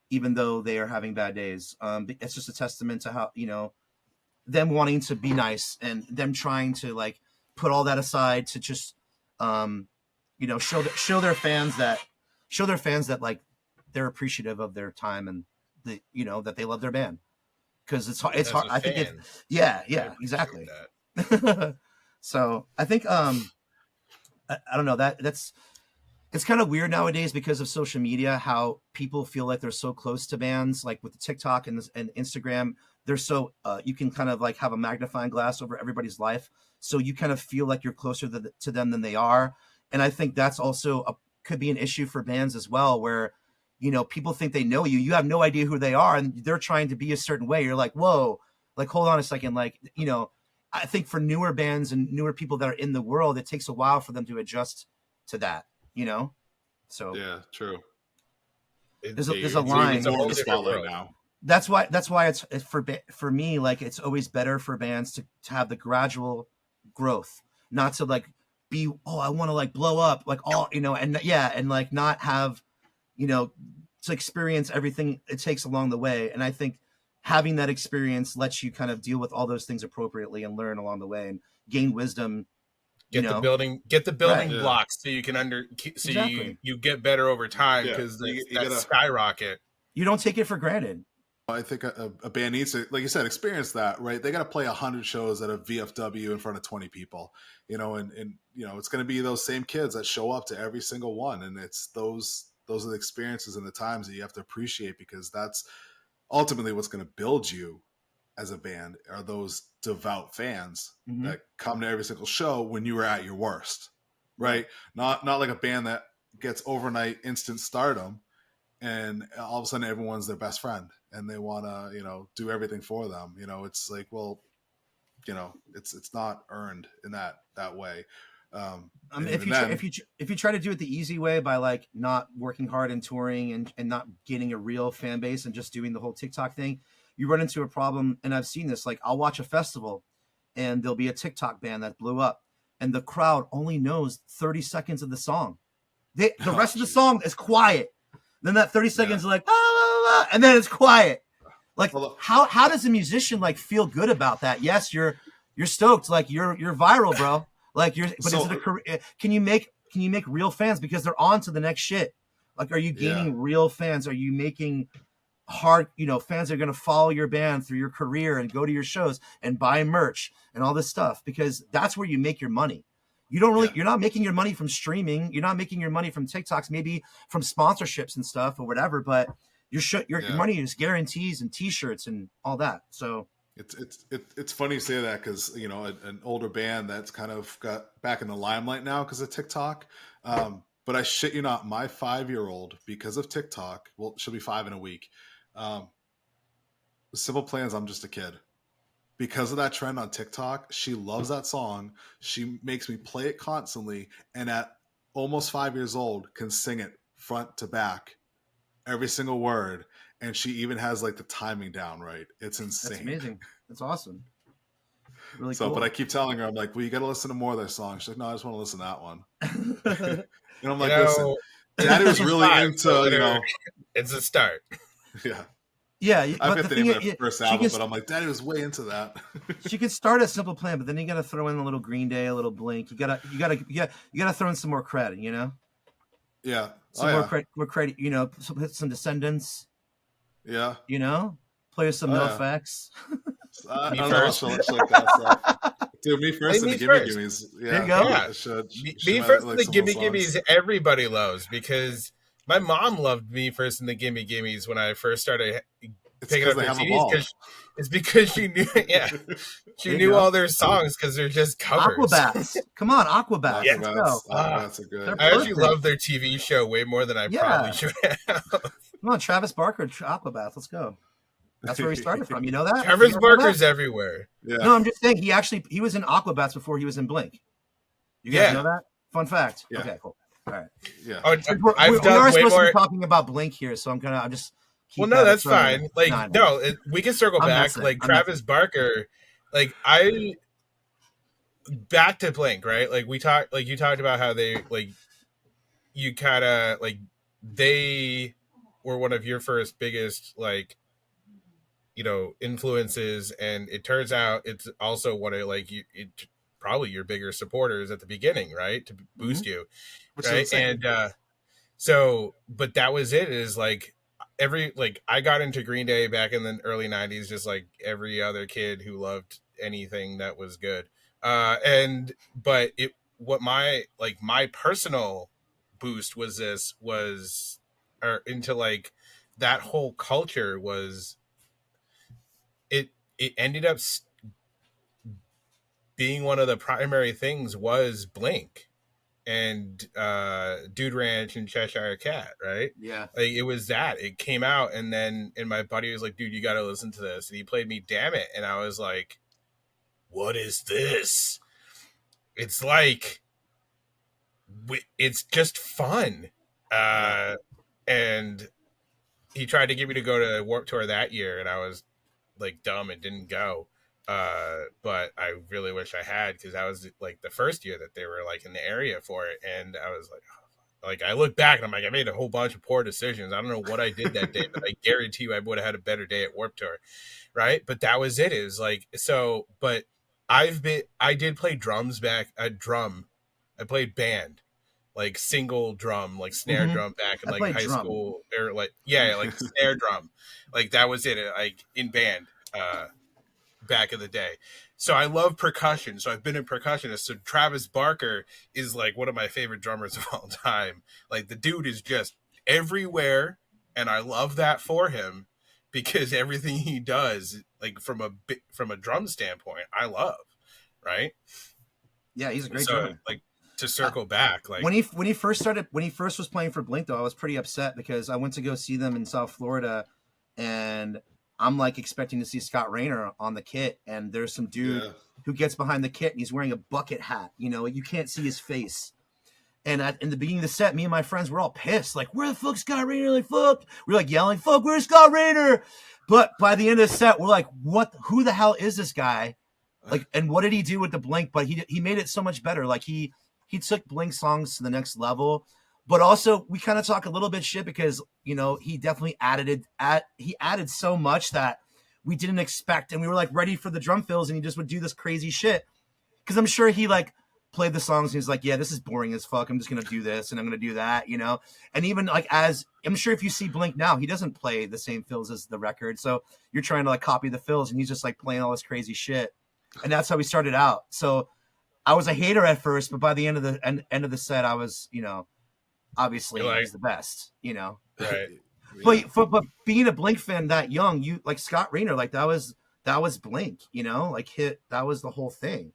S1: even though they are having bad days. It's just a testament to how, them wanting to be nice and them trying to like put all that aside to just, show their fans that like they're appreciative of their time and that they love their band. Cause it's hard. I think exactly. So I think, I don't know, it's kind of weird nowadays because of social media, how people feel like they're so close to bands, like with the TikTok and Instagram. They're so you can kind of like have a magnifying glass over everybody's life, so you kind of feel like you're closer to them than they are. And I think that's also could be an issue for bands as well, where people think they know you have no idea who they are, and they're trying to be a certain way. You're like, whoa, like hold on a second, like I think for newer bands and newer people that are in the world, it takes a while for them to adjust to that. So
S4: yeah, true.
S1: There's a line.
S4: It's more of a spotlight now.
S1: That's why it's for me, like it's always better for bands to have the gradual growth, not to like be, I want to like blow up like all, and like not have, to experience everything it takes along the way. And I think having that experience lets you kind of deal with all those things appropriately and learn along the way and gain wisdom.
S3: Get the building blocks so you can you get better over time, because you skyrocket.
S1: You don't take it for granted.
S4: I think a band needs to, like you said, experience that, right? They got to play 100 shows at a VFW in front of 20 people, and it's going to be those same kids that show up to every single one. And it's those are the experiences and the times that you have to appreciate, because that's ultimately what's going to build you as a band, are those devout fans that come to every single show when you were at your worst, right? Not like a band that gets overnight instant stardom and all of a sudden everyone's their best friend and they want to, do everything for them. It's like, well, it's not earned in that way.
S1: If you try to do it the easy way by like not working hard and touring and not getting a real fan base and just doing the whole TikTok thing, you run into a problem. And I've seen this, like I'll watch a festival and there'll be a TikTok band that blew up and the crowd only knows 30 seconds of the song. The rest of the song is quiet. Then that 30 seconds is like, and then it's quiet. Like how does a musician like feel good about that? Yes, you're stoked. Like you're viral, bro. Like is it a career? Can you make real fans because they're on to the next shit? Like, are you gaining real fans? Are you making hard, fans that are going to follow your band through your career and go to your shows and buy merch and all this stuff? Because that's where you make your money. You're not making your money from streaming. You're not making your money from TikToks, maybe from sponsorships and stuff or whatever, but your money is guarantees and t-shirts and all that. So
S4: it's funny you say that, because an older band that's kind of got back in the limelight now because of TikTok. But I shit you not, my 5-year-old, because of TikTok, well, she'll be 5 in a week. Simple Plans, I'm Just a Kid. Because of that trend on TikTok, she loves that song. She makes me play it constantly, and at almost 5 years old, can sing it front to back, every single word, and she even has like the timing down right. It's insane.
S1: That's amazing. That's awesome. Really
S4: cool.
S1: But
S4: I keep telling her, I'm like, well, you got to listen to more of their songs. She's like, no, I just want to listen to that one. And I'm like, listen, Daddy was really into,
S3: It's a start.
S4: Yeah.
S1: Yeah,
S4: I bet the name of the first album, but I'm like, Daddy was way into that.
S1: She could start a Simple Plan, but then you got to throw in a little Green Day, a little Blink. You got to throw in some more credit,
S4: Yeah.
S1: More credit, some Descendants.
S4: Yeah.
S1: Play with some NoFX.
S4: I don't know, she'll like that stuff. Dude, Me First and the Gimme Gimmes. Yeah,
S1: there you go.
S3: Me First and the Gimme Gimmes, everybody loves, because my mom loved Me First and the Gimme Gimmes when I first started picking up their CDs. It's because she knew, she knew all their songs because they're just covers.
S1: Aquabats, come on, Aquabats.
S4: Yeah, Aquabats are good.
S3: I actually love their TV show way more than I probably should have.
S1: Come on, Travis Barker, Aquabats, let's go. That's where he started from. You know that?
S3: Travis Barker's everywhere.
S1: Yeah. No, I'm just saying he was in Aquabats before he was in Blink. You guys know that? Fun fact. Yeah. Okay, cool. All right.
S4: Yeah.
S1: We are supposed to be talking about Blink here, so I'm just.
S3: Well, no, that's fine. Like, we can circle back. Like Travis Barker, like back to Blink, right? Like you talked about how they you kind of they were one of your first biggest influences, and it turns out it's also one of probably your bigger supporters at the beginning, right? To boost you, right? And but that was it. Is I got into Green Day back in the early 90s, just like every other kid who loved anything that was good. My personal boost was into that whole culture was, it ended up being one of the primary things was Blink and Dude Ranch and Cheshire Cat, right?
S1: Yeah.
S3: It was that. It came out, and my buddy was like, dude, you got to listen to this. And he played me Damn It. And I was like, what is this? It's it's just fun. And he tried to get me to go to Warped Tour that year, and I was dumb and didn't go. But I really wish I had, because that was the first year that they were in the area for it, and I was I look back and I'm like, I made a whole bunch of poor decisions. I don't know what I did that day, but I guarantee you I would have had a better day at Warped Tour, right? But that was it. Is but I did play drums back. I played band, single drum, snare drum back in high school, or snare drum, that was it. In band. Back in the day. So I love percussion. So I've been a percussionist. So Travis Barker is one of my favorite drummers of all time. The dude is just everywhere, and I love that for him, because everything he does, from a drum standpoint, I love, right?
S1: Yeah, he's a great drummer.
S3: To circle back,
S1: when he first was playing for Blink, though, I was pretty upset because I went to go see them in South Florida, and I'm expecting to see Scott Rayner on the kit, and there's some dude who gets behind the kit and he's wearing a bucket hat. You can't see his face. And in the beginning of the set, me and my friends were all pissed. Where the fuck's Scott Rayner? Fuck. We're yelling, fuck, where's Scott Rayner? But by the end of the set, we're like, what? Who the hell is this guy? And what did he do with the Blink? But he made it so much better. He took Blink songs to the next level. But also, we kind of talk a little bit shit because, he definitely added so much that we didn't expect. And we were ready for the drum fills, and he just would do this crazy shit. Because I'm sure he played the songs and he's like, yeah, this is boring as fuck. I'm just going to do this and I'm going to do that, you know? And even like, as I'm sure if you see Blink now, he doesn't play the same fills as the record. So you're trying to like copy the fills and he's just like playing all this crazy shit. And that's how we started out. So I was a hater at first, but by the end of the set, I was, you know, obviously he was the best, you know?
S3: Right.
S1: But being a Blink fan that young, you like Scott Raynor, like that was Blink, you know, like that was the whole thing.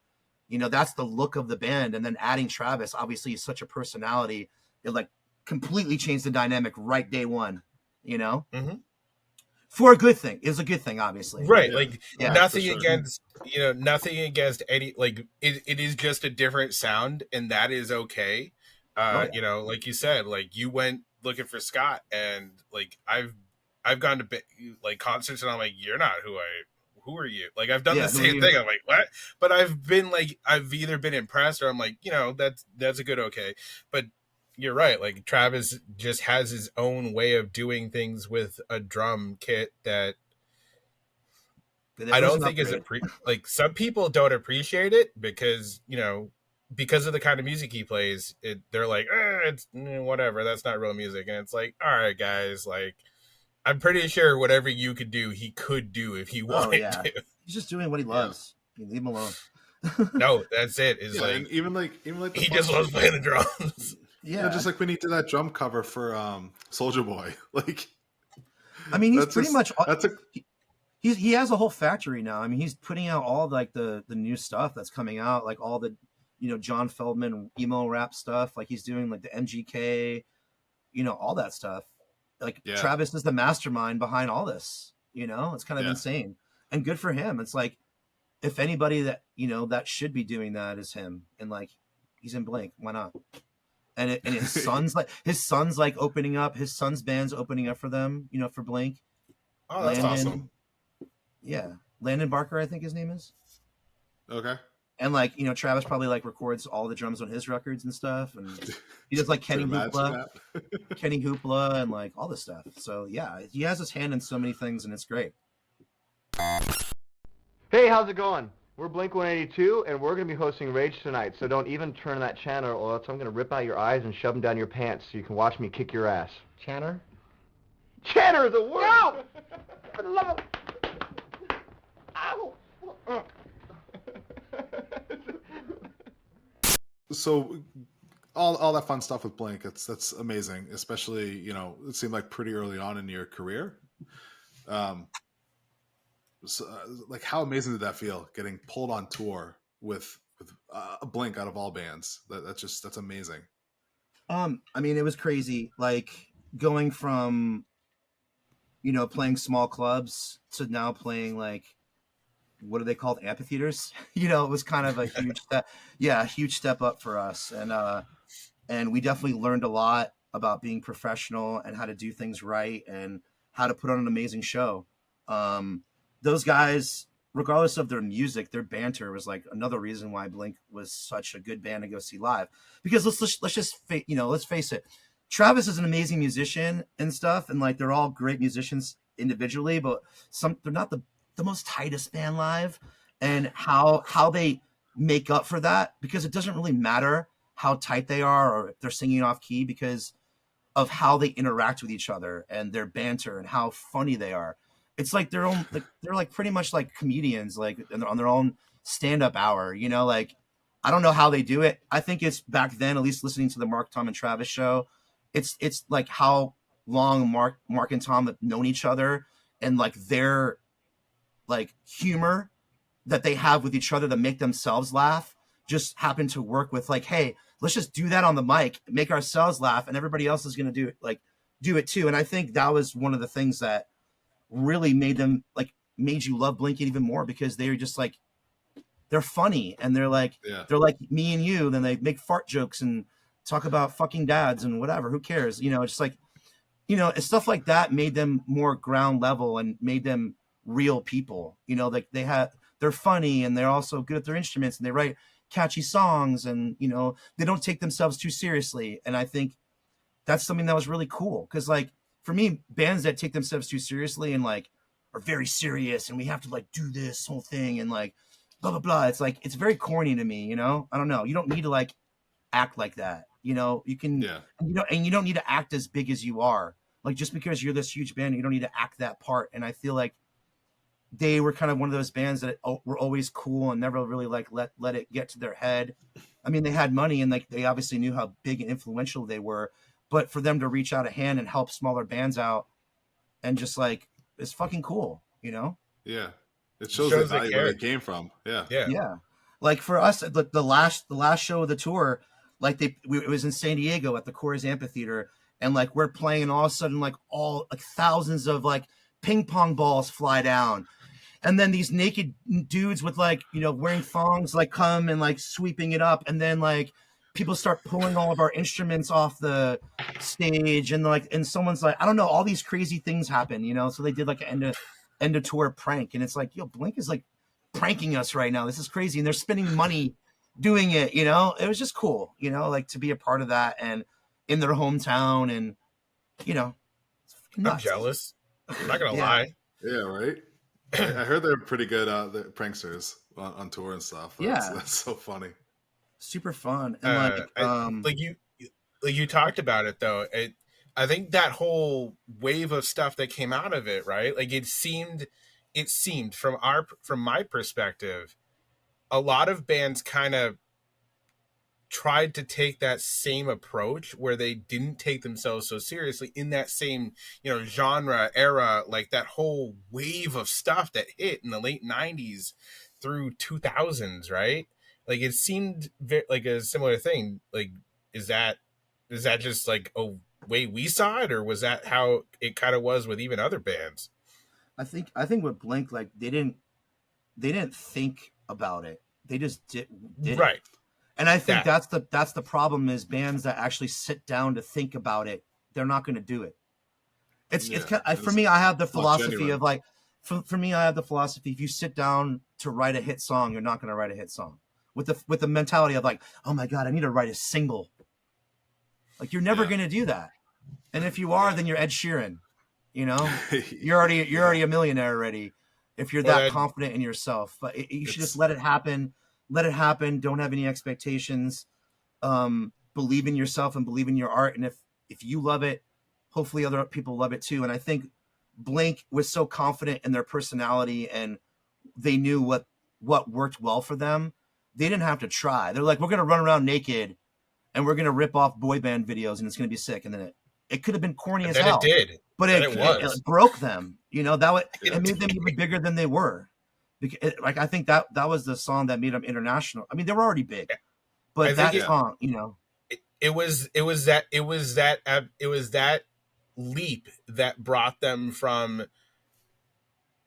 S1: You know, that's the look of the band. And then adding Travis, obviously he's such a personality. It like completely changed the dynamic right day one, you know, for a good thing. It was a good thing, obviously.
S3: Right. Like nothing
S4: sure.
S3: against, you know, nothing against any, like it is just a different sound and that is okay. You know, like you said, like you went looking for Scott and like I've gone to like concerts and I'm like, you're not who are you? Like I've done the same thing. I'm like, what? But I've been like, I've either been impressed or I'm like, you know, that's a good okay. But you're right. Like Travis just has his own way of doing things with a drum kit that I don't think is like some people don't appreciate it because, you know, because of the kind of music he plays, they're like, it's whatever. That's not real music. And it's like, all right, guys, like, I'm pretty sure whatever you could do, he could do if he wanted to.
S1: He's just doing what he loves. Leave him alone.
S3: No, that's it. It's like
S4: even like
S3: he just loves playing the drums.
S4: Yeah, you know, just like when he did that drum cover for Soulja Boy. Like,
S1: I mean, he's pretty much he has a whole factory now. I mean, he's putting out all like the new stuff that's coming out, like all the, you know, John Feldman emo rap stuff. Like he's doing like the MGK, you know, all that stuff. Like Travis is the mastermind behind all this, you know, it's kind of insane and good for him. It's like, if anybody that, you know, that should be doing that is him. And like, he's in Blink, why not? And his son's like opening up, his son's band's opening up for them, you know, for Blink.
S3: Oh, that's awesome.
S1: Yeah. Landon Barker, I think his name is.
S4: Okay.
S1: And like, you know, Travis probably like records all the drums on his records and stuff. And he does like Kenny Hoopla and like all this stuff. So yeah, he has his hand in so many things and it's great.
S5: Hey, how's it going? We're Blink-182 and we're going to be hosting Rage tonight. So don't even turn that channel or else I'm going to rip out your eyes and shove them down your pants so you can watch me kick your ass. Channer? Channer is a word! No! For the love of... Ow!
S4: So all that fun stuff with Blink, that's amazing, especially, you know, it seemed like pretty early on in your career. So, like, how amazing did that feel, getting pulled on tour with a Blink out of all bands? That's amazing.
S1: I mean, it was crazy, like going from, you know, playing small clubs to now playing like, what are they called? Amphitheaters. You know, it was kind of a huge step. Yeah, a huge step up for us. And we definitely learned a lot about being professional and how to do things right and how to put on an amazing show. Those guys, regardless of their music, their banter was like another reason why Blink was such a good band to go see live. Because let's just, you know, let's face it. Travis is an amazing musician and stuff. And like, they're all great musicians individually, but they're not the most tightest band live, and how they make up for that, because it doesn't really matter how tight they are or if they're singing off key, because of how they interact with each other and their banter and how funny they are. It's like their own, like, they're like pretty much like comedians, like on their own stand-up hour, you know, like, I don't know how they do it. I think it's back then, at least listening to the Mark, Tom and Travis show, it's like how long Mark and Tom have known each other, and like their like humor that they have with each other to make themselves laugh just happen to work with like, hey, let's just do that on the mic, make ourselves laugh, and everybody else is going to do it too. And I think that was one of the things that really made you love Blink even more, because they're just like, they're funny and they're like me and you. Then they make fart jokes and talk about fucking dads and whatever, who cares? You know, it's just like, you know, stuff like that made them more ground level and made them real people. You know, like they're funny and they're also good at their instruments and they write catchy songs, and, you know, they don't take themselves too seriously. And I think that's something that was really cool, because like for me, bands that take themselves too seriously and like are very serious and we have to like do this whole thing and like blah blah blah. It's like it's very corny to me, you know. I don't know. You don't need to like act like that, you know. You can, and you don't need to act as big as you are. Like just because you're this huge band, you don't need to act that part. And I feel like they were kind of one of those bands that were always cool and never really like let it get to their head. I mean, they had money and like they obviously knew how big and influential they were, but for them to reach out a hand and help smaller bands out and just like it's fucking cool, you know?
S4: Yeah, it shows that where it came from. Yeah.
S1: Like for us, the last show of the tour, like it was in San Diego at the Coors Amphitheater, and like we're playing, and all of a sudden, like thousands of like ping pong balls fly down. And then these naked dudes with like, you know, wearing thongs like come and like sweeping it up. And then like people start pulling all of our instruments off the stage. And like, and someone's like, I don't know, all these crazy things happen, you know? So they did like an end of tour prank. And it's like, yo, Blink is like pranking us right now. This is crazy. And they're spending money doing it, you know? It was just cool, you know, like to be a part of that and in their hometown. And, you know,
S3: I'm jealous. I'm not going to lie.
S4: Yeah, right? I heard they're pretty good the pranksters on tour and stuff. That's so funny.
S1: Super fun. And
S3: you talked about it though. I think that whole wave of stuff that came out of it, right? Like it seemed from my perspective, a lot of bands kind of tried to take that same approach where they didn't take themselves so seriously in that same, you know, genre era, like that whole wave of stuff that hit in the late 90s through 2000s, right? Like it seemed like a similar thing. Like, is that just like a way we saw it, or was that how it kind of was with even other bands?
S1: I think with Blink, like they didn't think about it. They just did
S3: right.
S1: It. And I think that's the problem is bands that actually sit down to think about it, they're not going to do it. It's for me, I have the philosophy of like, for me, I have the philosophy, if you sit down to write a hit song, you're not going to write a hit song with the mentality of like, oh my God, I need to write a single. Like you're never going to do that. And if you are, then you're Ed Sheeran, you know, you're already a millionaire already. If you're that confident in yourself, but you should just let it happen. Let it happen. Don't have any expectations. Believe in yourself and believe in your art. And if you love it, hopefully other people love it too. And I think Blink was so confident in their personality and they knew what worked well for them. They didn't have to try. They're like, we're going to run around naked and we're going to rip off boy band videos and it's going to be sick. And then it could have been corny as hell.
S3: It did.
S1: But it broke them. You know, it made them even bigger than they were. Because, like I think that was the song that made them international. I mean, they were already big, but that song, you know,
S3: it was that leap that brought them from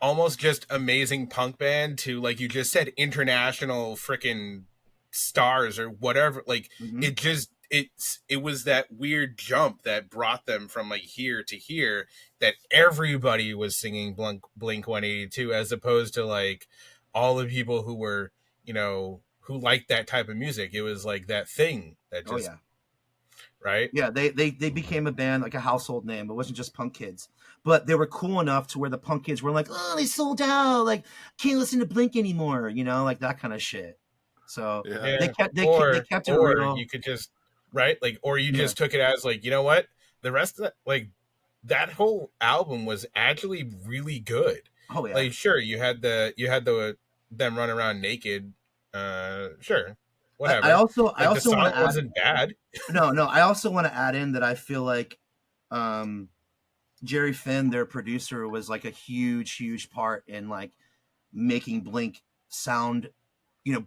S3: almost just amazing punk band to, like you just said, international freaking stars or whatever. Like it was that weird jump that brought them from like here to here, that everybody was singing Blink 182 as opposed to like all the people who were, you know, who liked that type of music. It was like that thing that just, right?
S1: Yeah, they became a band, like a household name. It wasn't just punk kids, but they were cool enough to where the punk kids were like, oh, they sold out, like can't listen to Blink anymore, you know, like that kind of shit. So they kept it real.
S3: You could just or you just took it as like, you know what, the rest of that, like that whole album was actually really good.
S1: Oh yeah,
S3: like sure you had them run around naked, sure, whatever.
S1: I also
S3: wasn't bad.
S1: No, I also want to add in that I feel like Jerry Finn, their producer, was like a huge part in like making Blink sound, you know,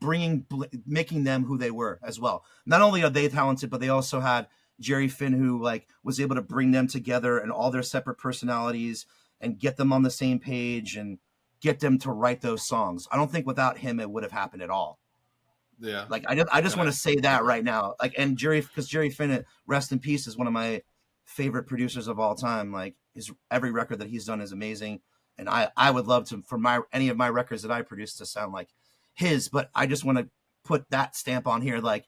S1: making them who they were as well. Not only are they talented, but they also had Jerry Finn, who like was able to bring them together and all their separate personalities and get them on the same page and get them to write those songs. I don't think without him it would have happened at all.
S4: Yeah.
S1: Like I just want to say that right now. Like, and because Jerry Finn, rest in peace, is one of my favorite producers of all time. Like every record that he's done is amazing. And I would love to, for any of my records that I produce, to sound like his, but I just want to put that stamp on here. Like,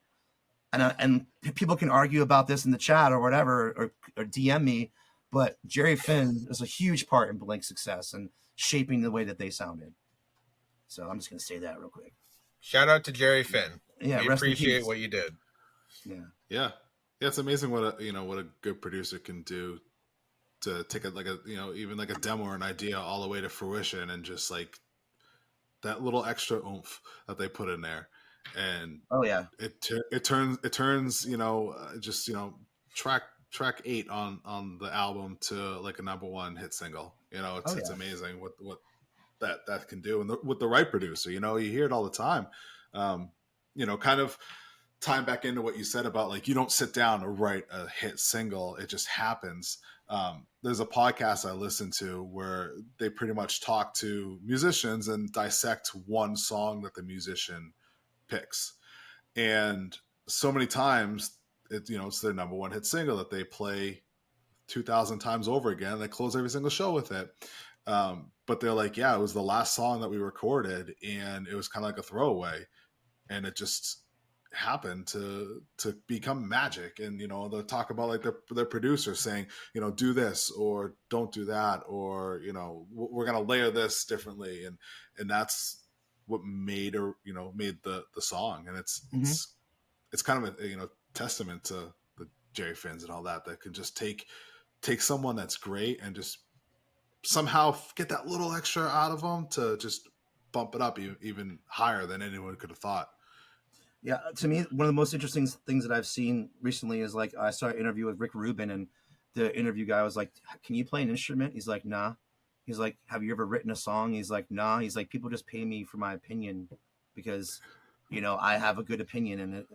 S1: and people can argue about this in the chat or whatever, or DM me, but Jerry Finn is a huge part in Blink's success and shaping the way that they sounded. So I'm just going to say that real quick.
S3: Shout out to Jerry Finn.
S1: Yeah,
S3: we appreciate what you did.
S4: Yeah. It's amazing what a good producer can do to take even like a demo or an idea all the way to fruition, and just like that little extra oomph that they put in there, and it turns track 8 on the album to like a #1 hit single. It's amazing what that can do, and with the right producer, you hear it all the time. Kind of tying back into what you said about like you don't sit down to write a hit single, it just happens. There's a podcast I listen to where they pretty much talk to musicians and dissect one song that the musician picks, and so many times it's their #1 hit single that they play 2,000 times over again. They close every single show with it. But they're like, it was the last song that we recorded, and it was kind of like a throwaway, and it just happened to become magic. And they'll talk about like their producer saying, do this or don't do that, or we're gonna layer this differently, and that's what made the song. And it's kind of a testament to the Jerry Finns and all that can just take someone that's great and just somehow get that little extra out of them to just bump it up even higher than anyone could have thought.
S1: Yeah, to me, one of the most interesting things that I've seen recently is like I saw an interview with Rick Rubin, and the interview guy was like, "Can you play an instrument?" He's like, "Nah." He's like, "Have you ever written a song?" He's like, "Nah." He's like, "People just pay me for my opinion because, I have a good opinion." And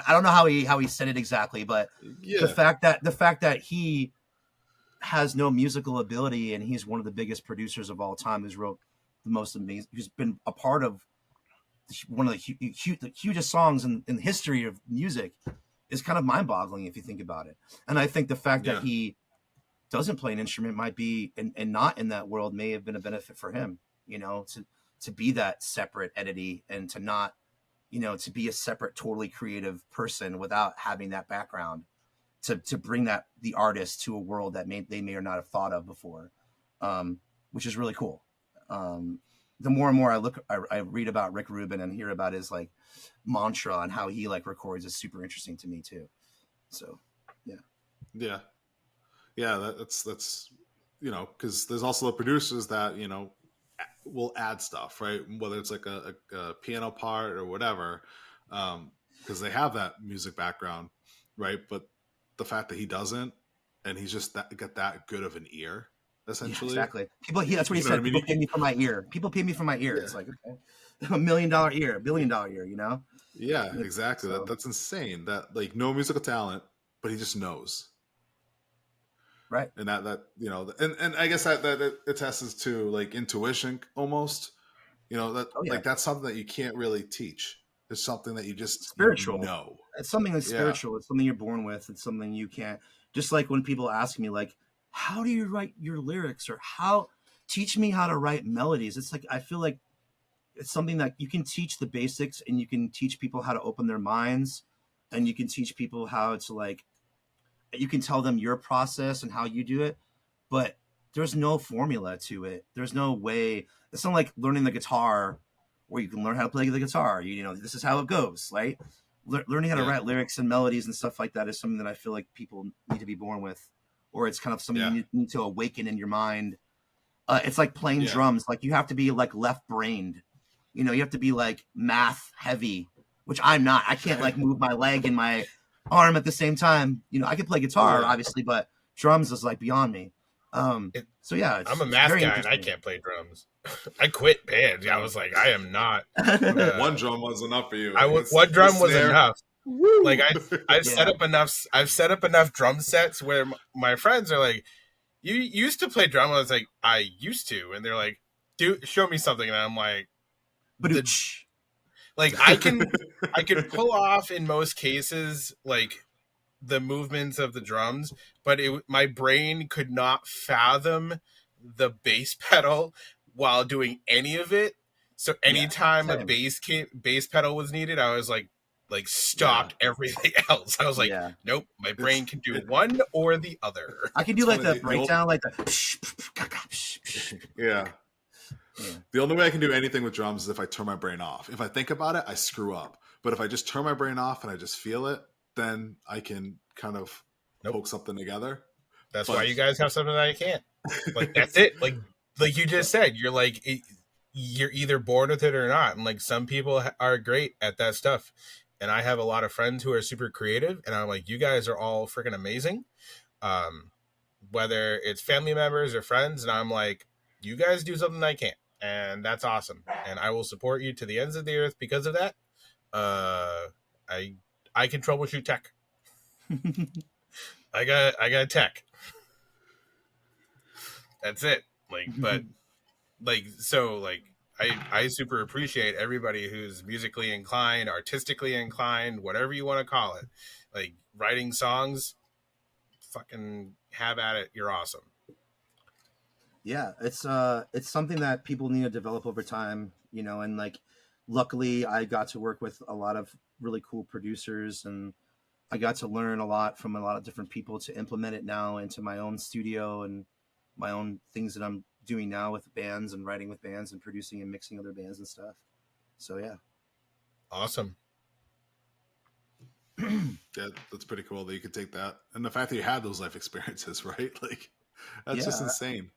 S1: I don't know how he said it exactly, but the fact that he has no musical ability and he's one of the biggest producers of all time, who's wrote the most amazing, who's been a part of one of the hugest songs in the history of music, is kind of mind-boggling if you think about it. And I think the fact that he doesn't play an instrument might be, and not in that world, may have been a benefit for him, to be that separate entity, and to not, to be a separate, totally creative person without having that background, to bring the artist to a world that they may or not have thought of before, which is really cool. The more and more I read about Rick Rubin and hear about his like mantra and how he like records is super interesting to me too. So,
S4: yeah. That's because there's also the producers that will add stuff, right? Whether it's like a piano part or whatever, because they have that music background, right? But the fact that he doesn't, and he's just got that good of an ear. Essentially,
S1: exactly. That's what he said. People pay me for my ear. People pay me for my ear. It's like, okay, $1 million ear, $1 billion ear.
S4: Yeah, exactly. So, that's insane. That like no musical talent, but he just knows,
S1: right?
S4: And that and I guess that attests to like intuition almost. Like that's something that you can't really teach. It's something that you just
S1: spiritual.
S4: know.
S1: It's something that's spiritual. It's something you're born with. It's something you can't. Just like when people ask me like, how do you write your lyrics, or teach me how to write melodies? It's like, I feel like it's something that you can teach the basics, and you can teach people how to open their minds, and you can teach people how to like, you can tell them your process and how you do it, but there's no formula to it. There's no way. It's not like learning the guitar where you can learn how to play the guitar. This is how it goes, right? Learning how to write lyrics and melodies and stuff like that is something that I feel like people need to be born with. Or it's kind of something you need to awaken in your mind. It's like playing drums. Like you have to be like left-brained. You have to be like math heavy, which I'm not. I can't like move my leg and my arm at the same time. I can play guitar, obviously, but drums is like beyond me. So yeah,
S3: I'm a math guy and I can't play drums. I quit band. I was like, I am not.
S4: One drum was enough for you.
S3: One drum was enough. Like I've set up enough drum sets where my friends are like, "You used to play drum?" I was like, "I used to," and they're like, "Dude, show me something." And I'm like, like I can pull off in most cases like the movements of the drums, but my brain could not fathom the bass pedal while doing any of it. So anytime a bass pedal was needed, I was like stopped everything else. I was like, nope, my brain can do one or the other.
S1: I can do like the breakdown, like the
S4: The only way I can do anything with drums is if I turn my brain off. If I think about it, I screw up. But if I just turn my brain off and I just feel it, then I can kind of poke something together.
S3: That's why you guys have something that I can't. Like, that's it. Like you just said, you're like, you're either born with it or not. And like, some people are great at that stuff. And I have a lot of friends who are super creative. And I'm like, you guys are all freaking amazing. Whether it's family members or friends. And I'm like, you guys do something I can't. And that's awesome. And I will support you to the ends of the earth because of that. I can troubleshoot tech. I got tech. That's it. Like, but like, so like, I super appreciate everybody who's musically inclined, artistically inclined, whatever you want to call it. Like, writing songs, fucking have at it. You're awesome.
S1: Yeah, it's something that people need to develop over time, you know, and like, luckily I got to work with a lot of really cool producers, and I got to learn a lot from a lot of different people to implement it now into my own studio and my own things that I'm doing now with bands and writing with bands and producing and mixing other bands and stuff. So yeah.
S3: Awesome.
S4: Yeah, that's pretty cool that you could take that. And the fact that you had those life experiences, right? Like, that's just insane.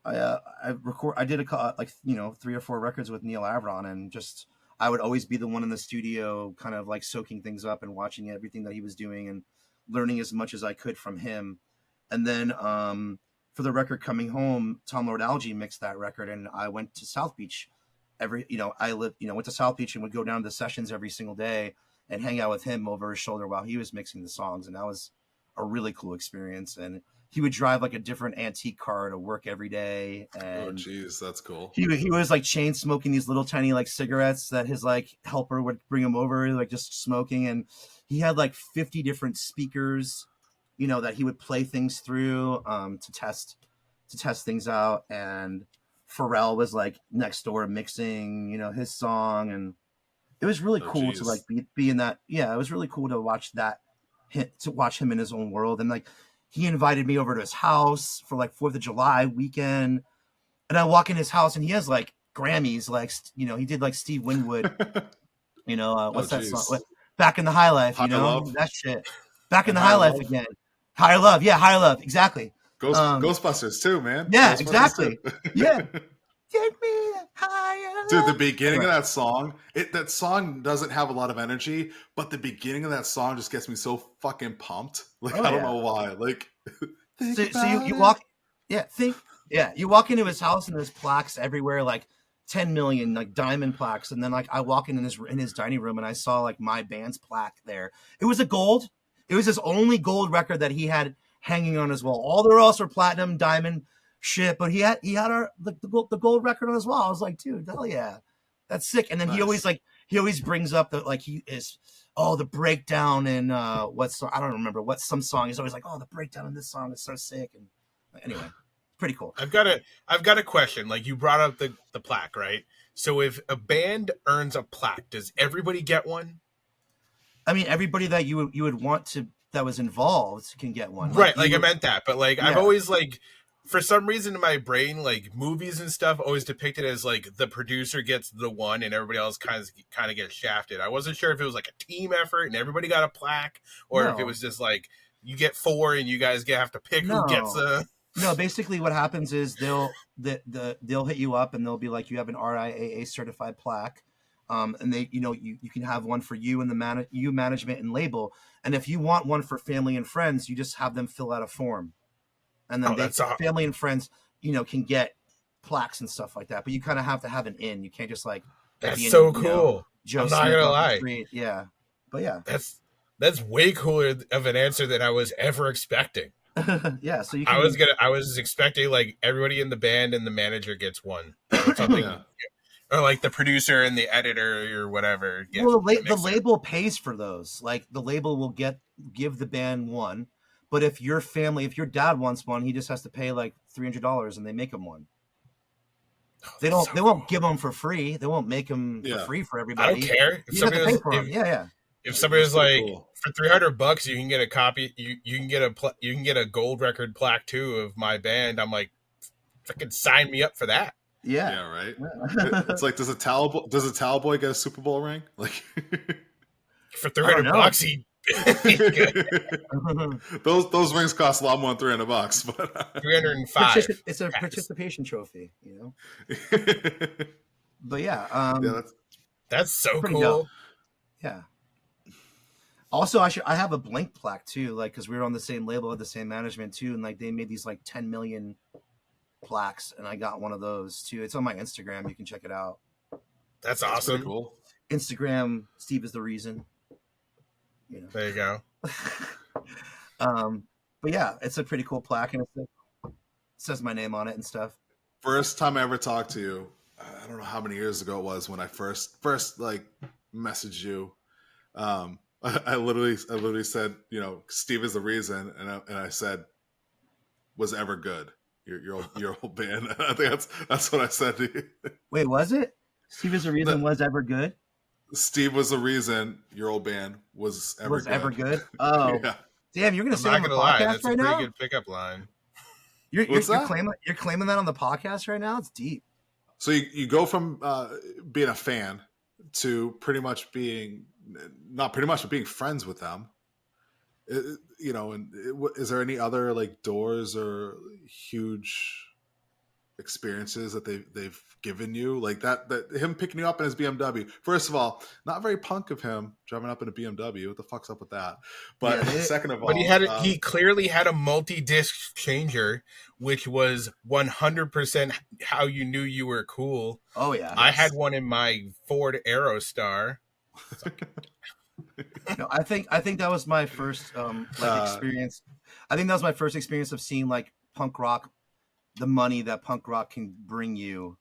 S1: I did like, you know, 3 or 4 records with Neil Avron, and just, I would always be the one in the studio kind of like soaking things up and watching everything that he was doing and learning as much as I could from him. And then for the record Coming Home, Tom Lord Alge mixed that record, and I went to South Beach went to South Beach and would go down to sessions every single day and hang out with him over his shoulder while he was mixing the songs. And that was a really cool experience. And he would drive like a different antique car to work every day. And
S4: oh, geez, that's cool.
S1: He was like chain smoking these little tiny like cigarettes that his like helper would bring him over, like just smoking. And he had like 50 different speakers, you know, that he would play things through to test things out. And Pharrell was like next door mixing, you know, his song, and it was really cool to like be in that. Yeah, it was really cool to watch that, to watch him in his own world. And like, he invited me over to his house for like 4th of July weekend, and I walk in his house and he has like Grammys, like, you know, he did like Steve Winwood, you know, what's that song? Back in the High Life, you know, that shit. Back in the High Life again. Higher Love, yeah, Higher Love, exactly.
S4: Ghostbusters too, man.
S1: Yeah,
S4: Ghostbusters
S1: exactly.
S4: Too.
S1: Yeah. Take me higher.
S4: Dude, the beginning of that song, that song doesn't have a lot of energy, but the beginning of that song just gets me so fucking pumped. Like, I don't know why. Like,
S1: so you walk, you walk into his house and there's plaques everywhere, like 10 million like diamond plaques, and then like I walk in his dining room and I saw like my band's plaque there. It was his only gold record that he had hanging on his wall. All the rest are platinum, diamond shit, but he had the gold record on his wall. I was like, dude, hell yeah, that's sick. And then he always brings up that like the breakdown in I don't remember what some song. He's always like, oh, the breakdown in this song is so sick. And anyway, pretty cool.
S3: I've got a question. Like, you brought up the plaque, right? So if a band earns a plaque, does everybody get one?
S1: I mean, everybody that you would want to that was involved can get one,
S3: right? Like I meant that, but like I've always like, for some reason in my brain, like movies and stuff always depicted as like the producer gets the one and everybody else kind of gets shafted. I wasn't sure if it was like a team effort and everybody got a plaque, or if it was just like you get 4 and you guys have to pick who gets a.
S1: No, basically what happens is they'll hit you up and they'll be like, you have an RIAA certified plaque. And they, you know, you can have one for you and the management and label. And if you want one for family and friends, you just have them fill out a form. And then family and friends, you know, can get plaques and stuff like that. But you kind of have to have an in. You can't just like.
S3: That's so cool.
S1: Joe
S3: I'm not gonna lie.
S1: Yeah, but yeah.
S3: That's way cooler of an answer than I was ever expecting.
S1: Yeah, so
S3: I was expecting like everybody in the band and the manager gets one. Or something. Or like the producer and the editor or whatever.
S1: Well, the label pays for those. Like the label will give the band one. But if your dad wants one, he just has to pay like $300 and they make him one. They won't give them for free. They won't make them for free for everybody.
S3: I don't care. If somebody's like, for $300 you can get a copy, you can get a gold record plaque too of my band. I'm like, fucking sign me up for that.
S4: Yeah, right. It's like, does a towel boy get a Super Bowl ring? Like
S3: for $300, he
S4: those rings cost a lot more than $300, but
S3: 305.
S1: It's a participation trophy, you know. But yeah,
S4: yeah,
S3: that's so
S1: pretty
S3: cool.
S1: dope. Yeah. Also, I have a Blink plaque too, like because we were on the same label with the same management too, and like they made these like 10 million plaques, and I got one of those too. It's on my Instagram. You can check it out.
S3: That's awesome.
S4: Cool.
S1: Instagram, Steve is the reason. You know.
S3: There you go.
S1: But yeah, it's a pretty cool plaque, and it says my name on it and stuff.
S4: First time I ever talked to you, I don't know how many years ago it was when I first like messaged you. I literally said, you know, Steve is the reason, and I said, was ever good. Your old band. I think that's what I said to you.
S1: Wait, was it? Steve is the reason was ever good?
S4: Steve was the reason your old band was ever good.
S1: Ever good? Oh, yeah. Damn! You're gonna say on the podcast
S3: lie, that's
S1: right
S3: a
S1: now?
S3: pretty good pickup line.
S1: You're claiming that on the podcast right now? It's deep.
S4: So you go from being a fan to being friends with them. You know, and is there any other like doors or huge experiences that they've given you, like that him picking you up in his BMW? First of all, not very punk of him driving up in a BMW. What the fuck's up with that? But yeah, second of all,
S3: but he clearly had a multi-disc changer, which was 100% how you knew you were cool.
S1: Oh yeah,
S3: I had one in my Ford Aerostar.
S1: No, I think that was my first experience. I think that was my first experience of seeing like punk rock, the money that punk rock can bring you.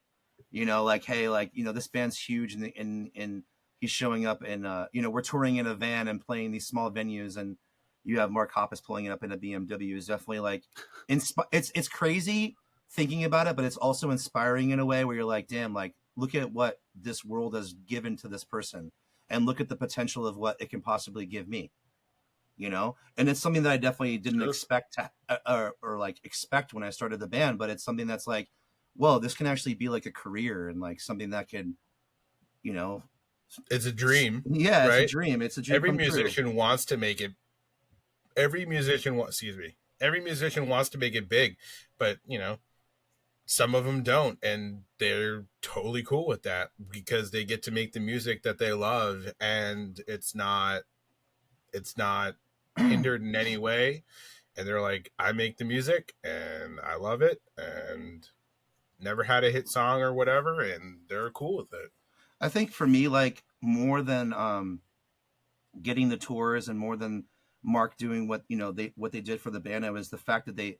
S1: You know, like, hey, like, you know, this band's huge, and he's showing up, and you know, we're touring in a van and playing these small venues, and you have Mark Hoppus pulling it up in a BMW is definitely like, it's crazy thinking about it, but it's also inspiring in a way where you're like, damn, like, look at what this world has given to this person. And look at the potential of what it can possibly give me, you know? And it's something that I definitely didn't expect to, or like expect when I started the band, but it's something that's like, well, this can actually be like a career and like something that can, you know.
S3: It's a dream.
S1: Yeah,
S3: right?
S1: It's a dream. It's a dream.
S3: Every musician wants to make it. Every musician wants to make it big, but you know, some of them don't, and they're totally cool with that because they get to make the music that they love, and it's not hindered in any way. And they're like, I make the music and I love it and never had a hit song or whatever, and they're cool with it.
S1: I think for me, like, more than getting the tours and more than Mark doing what they did for the band, it was the fact that they,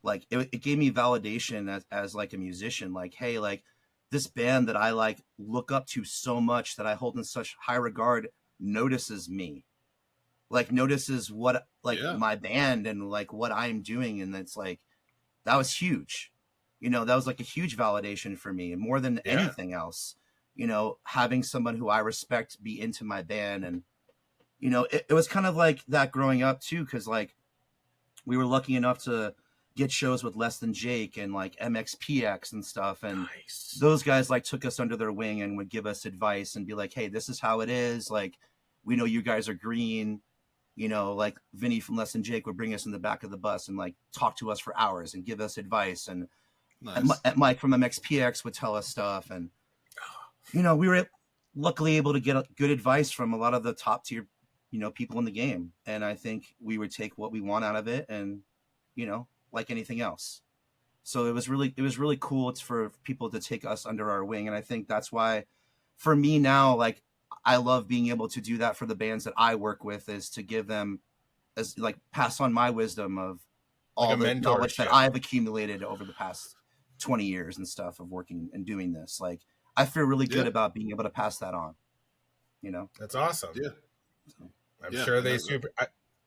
S1: like, it gave me validation as like a musician. Like, hey, like, this band that I like look up to so much, that I hold in such high regard, notices me, like notices what my band and like what I'm doing. And it's like, that was huge. You know, that was like a huge validation for me, and more than anything else, you know, having someone who I respect be into my band. And, you know, it was kind of like that growing up too. 'Cause like we were lucky enough to get shows with Less Than Jake and like MXPX and stuff. And those guys like took us under their wing and would give us advice and be like, hey, this is how it is. Like, we know you guys are green, you know, like Vinny from Less Than Jake would bring us in the back of the bus and like talk to us for hours and give us advice. And, and Mike from MXPX would tell us stuff. And, you know, we were luckily able to get good advice from a lot of the top tier, you know, people in the game. And I think we would take what we want out of it, and, you know, like anything else. So it was really cool. It's for people to take us under our wing. And I think that's why for me now, like, I love being able to do that for the bands that I work with, is to give them, as like, pass on my wisdom of all like the knowledge that I've accumulated over the past 20 years and stuff of working and doing this. Like, I feel really good about being able to pass that on, you know?
S3: That's awesome.
S4: Yeah.
S3: So, I'm sure they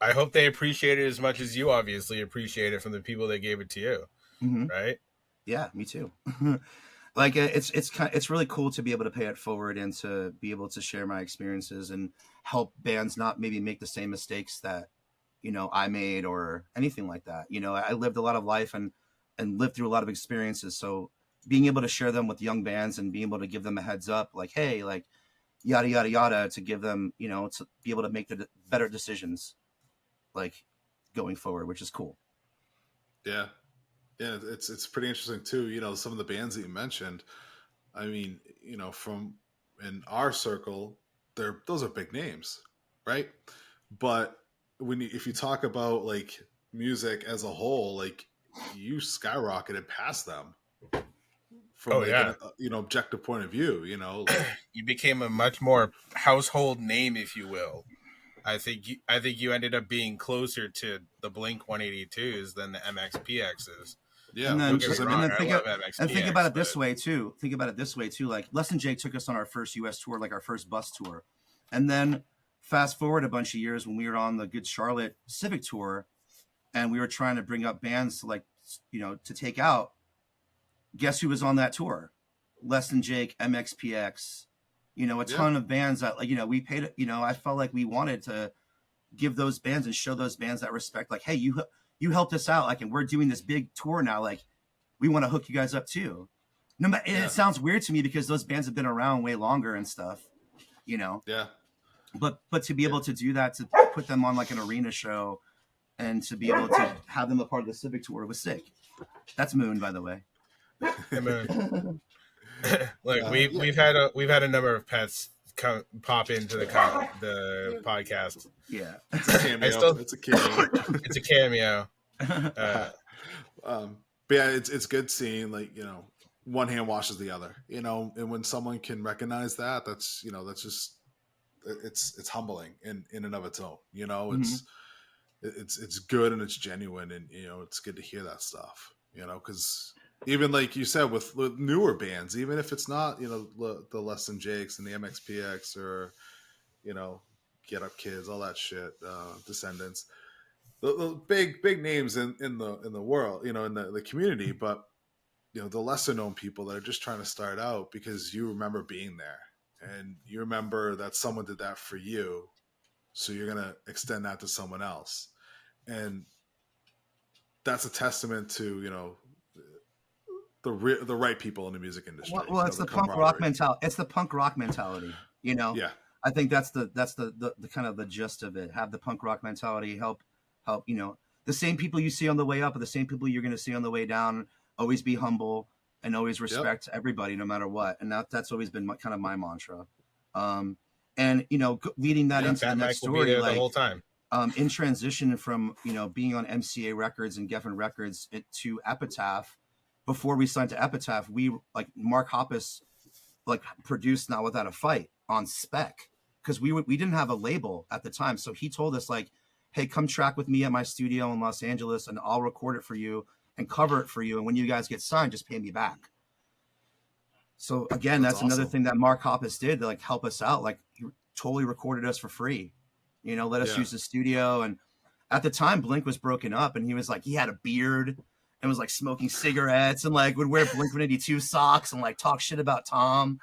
S3: I hope they appreciate it as much as you obviously appreciate it from the people that gave it to you.
S1: Mm-hmm.
S3: Right?
S1: Yeah, me too. Like, it's really cool to be able to pay it forward and to be able to share my experiences and help bands not maybe make the same mistakes that, you know, I made or anything like that. You know, I lived a lot of life and lived through a lot of experiences. So being able to share them with young bands and being able to give them a heads up, like, hey, like, yada, yada, yada, to give them, you know, to be able to make the better decisions, like, going forward, which is cool.
S4: Yeah. Yeah, it's pretty interesting too. You know, some of the bands that you mentioned, I mean, you know, from in our circle, those are big names, right? But if you talk about like music as a whole, like you skyrocketed past them from an, you know, objective point of view. You know, like,
S3: you became a much more household name, if you will. I think you ended up being closer to the Blink 182s than the MXPXs.
S4: Yeah,
S1: and then think about it this way too. Like Les and Jake took us on our first U.S. tour, like our first bus tour, and then fast forward a bunch of years when we were on the Good Charlotte Civic tour, and we were trying to bring up bands to, like, you know, to take out. Guess who was on that tour? Les and Jake, MXPX, you know, a ton of bands that, like, you know, we paid. You know, I felt like we wanted to give those bands and show those bands that respect. Like, hey, you helped us out, like, and we're doing this big tour now. Like, we want to hook you guys up too. No, it sounds weird to me because those bands have been around way longer and stuff, you know.
S4: Yeah.
S1: But to be able to do that, to put them on like an arena show, and to be able to have them a part of the Civic tour was sick. That's Moon, by the way.
S3: Hey, Moon. Look, we've had a number of pets pop into the podcast.
S1: Yeah,
S4: it's a cameo.
S3: It's a cameo.
S4: But yeah, it's good seeing, like, you know, one hand washes the other, you know, and when someone can recognize that, that's, you know, that's just it's humbling in and of its own, you know. It's good and it's genuine, and, you know, it's good to hear that stuff, you know, because even like you said with newer bands, even if it's not, you know, the Les and Jakes and the MXPX or, you know, Get Up Kids, all that shit, Descendants, the big names in the world, you know, in the community, but, you know, the lesser known people that are just trying to start out because you remember being there and you remember that someone did that for you, so you're gonna extend that to someone else, and that's a testament to, you know, the right people in the music industry.
S1: Well, it's the punk rock mentality. It's the punk rock mentality, you know.
S4: Yeah,
S1: I think that's the kind of the gist of it. Have the punk rock mentality. Help, you know, the same people you see on the way up are the same people you're going to see on the way down. Always be humble and always respect everybody, no matter what. And that's always been kind of my mantra. And, you know, leading that into the next story, like,
S3: the whole time.
S1: In transition from, you know, being on MCA Records and Geffen Records to Epitaph. Before we signed to Epitaph, we, like, Mark Hoppus, like, produced Not Without a Fight on spec, because we didn't have a label at the time. So he told us, like, hey, come track with me at my studio in Los Angeles and I'll record it for you and cover it for you. And when you guys get signed, just pay me back. So again, that's another thing that Mark Hoppus did to, like, help us out. Like, he totally recorded us for free, you know, let us use the studio. And at the time, Blink was broken up, and he was like, he had a beard and was, like, smoking cigarettes and, like, would wear Blink 182 socks and, like, talk shit about Tom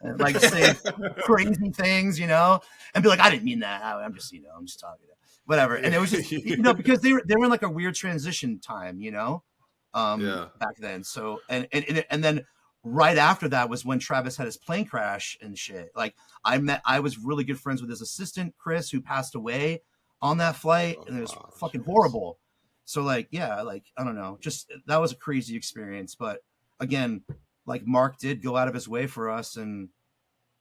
S1: and, like, say crazy things, you know, and be like, I didn't mean that. I'm just, you know, I'm just talking, whatever. And it was just, you know, because they were in, like, a weird transition time, you know, back then. So, and then right after that was when Travis had his plane crash and shit. Like, I was really good friends with his assistant, Chris, who passed away on that flight, and it was fucking horrible. So, like, yeah, like, I don't know, just, that was a crazy experience. But again, like, Mark did go out of his way for us and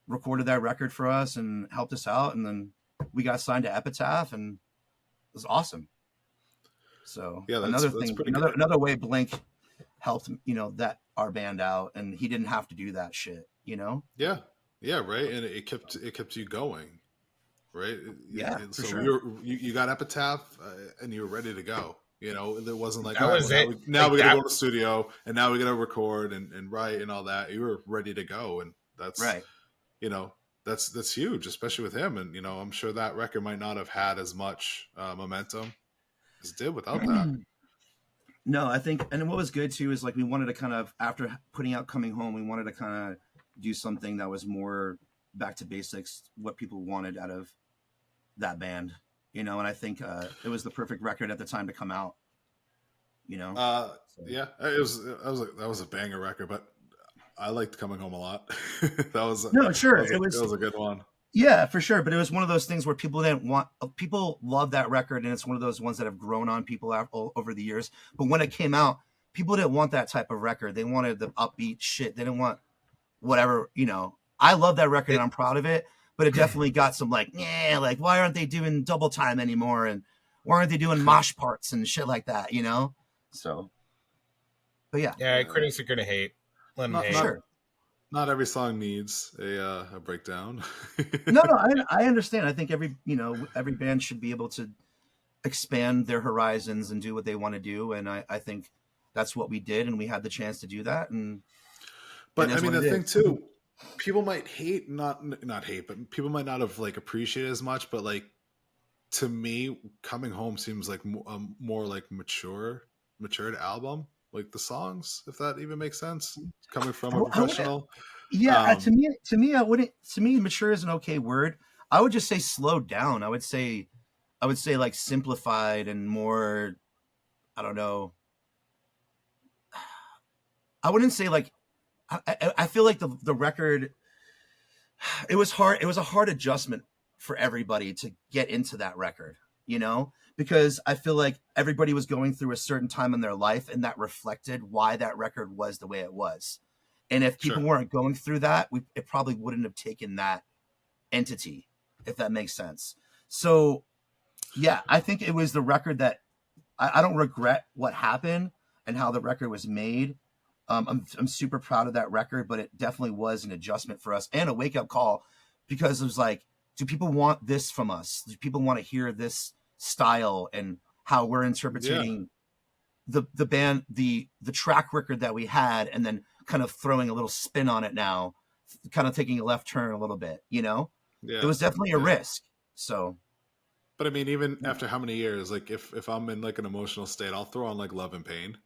S1: recorded that record for us and helped us out. And then we got signed to Epitaph, and it was awesome. So
S4: yeah,
S1: another way Blink helped, you know, that our band out, and he didn't have to do that shit, you know?
S4: Yeah, right. And it kept you going, right?
S1: Yeah,
S4: and so
S1: for sure.
S4: You got Epitaph, and you were ready to go. You know, there wasn't like,
S3: now we gotta
S4: go to the studio, and now we gotta record and write and all that. You were ready to go, and that's
S1: right.
S4: You know, that's huge, especially with him. And, you know, I'm sure that record might not have had as much momentum as it did without that.
S1: No, I think, and what was good too is, like, we wanted to kind of, after putting out Coming Home, we wanted to kind of do something that was more back to basics, what people wanted out of that band, you know. And I think it was the perfect record at the time to come out, you know.
S4: Yeah, that was a banger record. But I liked Coming Home a lot. That was
S1: No, sure.
S4: That was a good one.
S1: Yeah, for sure. But it was one of those things where people love that record, and it's one of those ones that have grown on people over the years. But when it came out, people didn't want that type of record. They wanted the upbeat shit. They didn't want whatever, I love that record and I'm proud of it, but it definitely got some like why aren't they doing double time anymore? And why aren't they doing mosh parts and shit like that, So, but yeah.
S3: Yeah, critics are going to hate. Let them hate.
S1: Sure.
S4: Not every song needs a breakdown.
S1: No, I understand. I think every band should be able to expand their horizons and do what they want to do. And I think that's what we did. And we had the chance to do that.
S4: But I mean, the thing too, people might hate, not hate, but people might not have like appreciated as much. But like, to me, Coming Home seems like more like matured album. Like the songs, if that even makes sense, coming from a professional.
S1: To me, mature is an okay word. I would just say slowed down. I would say like simplified and more, I don't know. I wouldn't say like, I feel like the record, it was hard. It was a hard adjustment for everybody to get into that record, because I feel like everybody was going through a certain time in their life, and that reflected why that record was the way it was. And if people weren't going through that, it probably wouldn't have taken that entity, if that makes sense. So, yeah, I think it was the record that I don't regret what happened and how the record was made. I'm super proud of that record, but it definitely was an adjustment for us and a wake up call, because it was like, do people want this from us? Do people want to hear this style and how we're interpreting the band, the track record that we had, and then kind of throwing a little spin on it now, kind of taking a left turn a little bit, It was definitely a risk. So,
S4: but I mean, even after how many years, like if I'm in like an emotional state, I'll throw on like Love and Pain.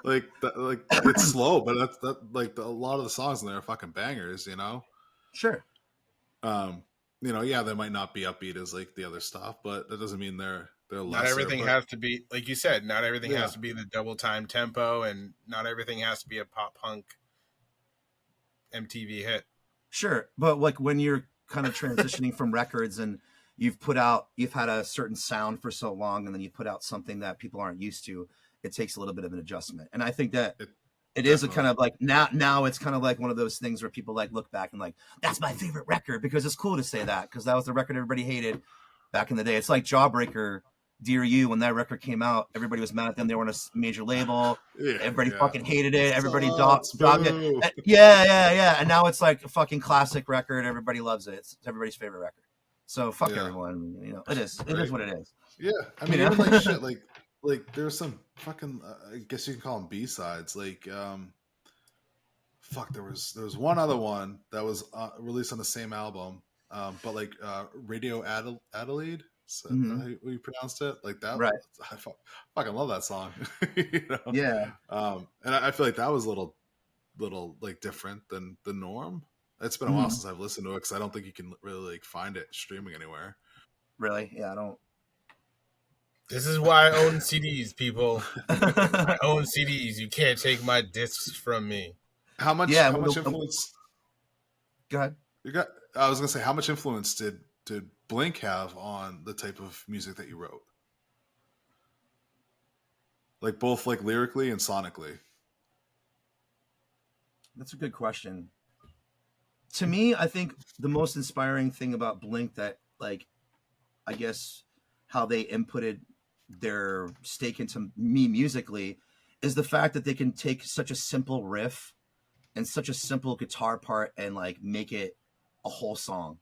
S4: Like it's slow, but that's a lot of the songs in there are fucking bangers,
S1: Sure.
S4: They might not be upbeat as like the other stuff, but that doesn't mean they're lesser.
S3: Not everything has to be, like you said, not everything has to be the double time tempo, and not everything has to be a pop punk MTV hit.
S1: Sure. But like when you're kind of transitioning from records and you've had a certain sound for so long, and then you put out something that people aren't used to, it takes a little bit of an adjustment. And I think that it is a kind of like now it's kind of like one of those things where people like look back and like, that's my favorite record, because it's cool to say that, because that was the record everybody hated back in the day. It's like Jawbreaker, Dear You, when that record came out, everybody was mad at them. They were on a major label. Everybody fucking hated it. Everybody dogged it. Yeah. And now it's like a fucking classic record. Everybody loves it. It's everybody's favorite record. So fuck everyone. It is what it is.
S4: Yeah. I mean, even like shit, like there's some fucking I guess you can call them B-sides. Like there was one other one that was released on the same album, but like Radio Adelaide. So how you pronounced it, like that,
S1: right?
S4: I fucking love that song.
S1: Yeah.
S4: And I feel like that was a little like different than the norm. It's been a while since I've listened to it, because I don't think you can really like find it streaming anywhere.
S1: Really? Yeah, I don't.
S3: This is why I own CDs, people. I own CDs. You can't take my discs from me.
S4: How much influence?
S1: Go ahead.
S4: I was gonna say, how much influence did Blink have on the type of music that you wrote? Like both like lyrically and sonically?
S1: That's a good question. To me, I think the most inspiring thing about Blink, that like, I guess how they inputted their stake into me musically, is the fact that they can take such a simple riff and such a simple guitar part and like make it a whole song.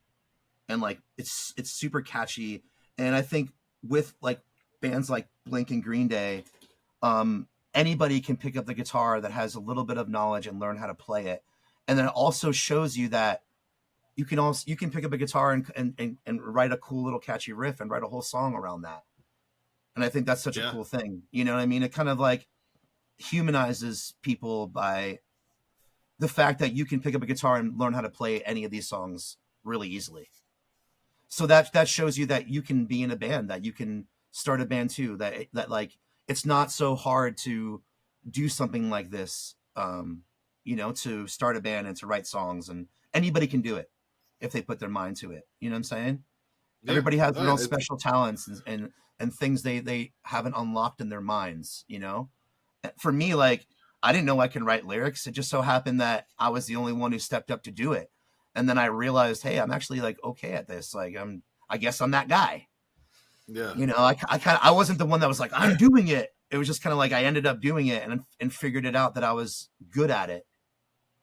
S1: And like it's super catchy. And I think with like bands like Blink and Green Day, anybody can pick up the guitar that has a little bit of knowledge and learn how to play it. And then it also shows you that you can pick up a guitar and write a cool little catchy riff and write a whole song around that. And I think that's such a cool thing. You know what I mean? It kind of like humanizes people by the fact that you can pick up a guitar and learn how to play any of these songs really easily. So that shows you that you can be in a band, that you can start a band too, that like it's not so hard to do something like this to start a band and to write songs, and anybody can do it if they put their mind to it. You know what I'm saying?
S4: Yeah.
S1: Everybody has their own special talents and things they haven't unlocked in their minds, For me, like, I didn't know I can write lyrics. It just so happened that I was the only one who stepped up to do it. And then I realized, hey, I'm actually like okay at this. Like I guess I'm that guy.
S4: Yeah.
S1: I wasn't the one that was like, I'm doing it. It was just kind of like I ended up doing it and figured it out that I was good at it,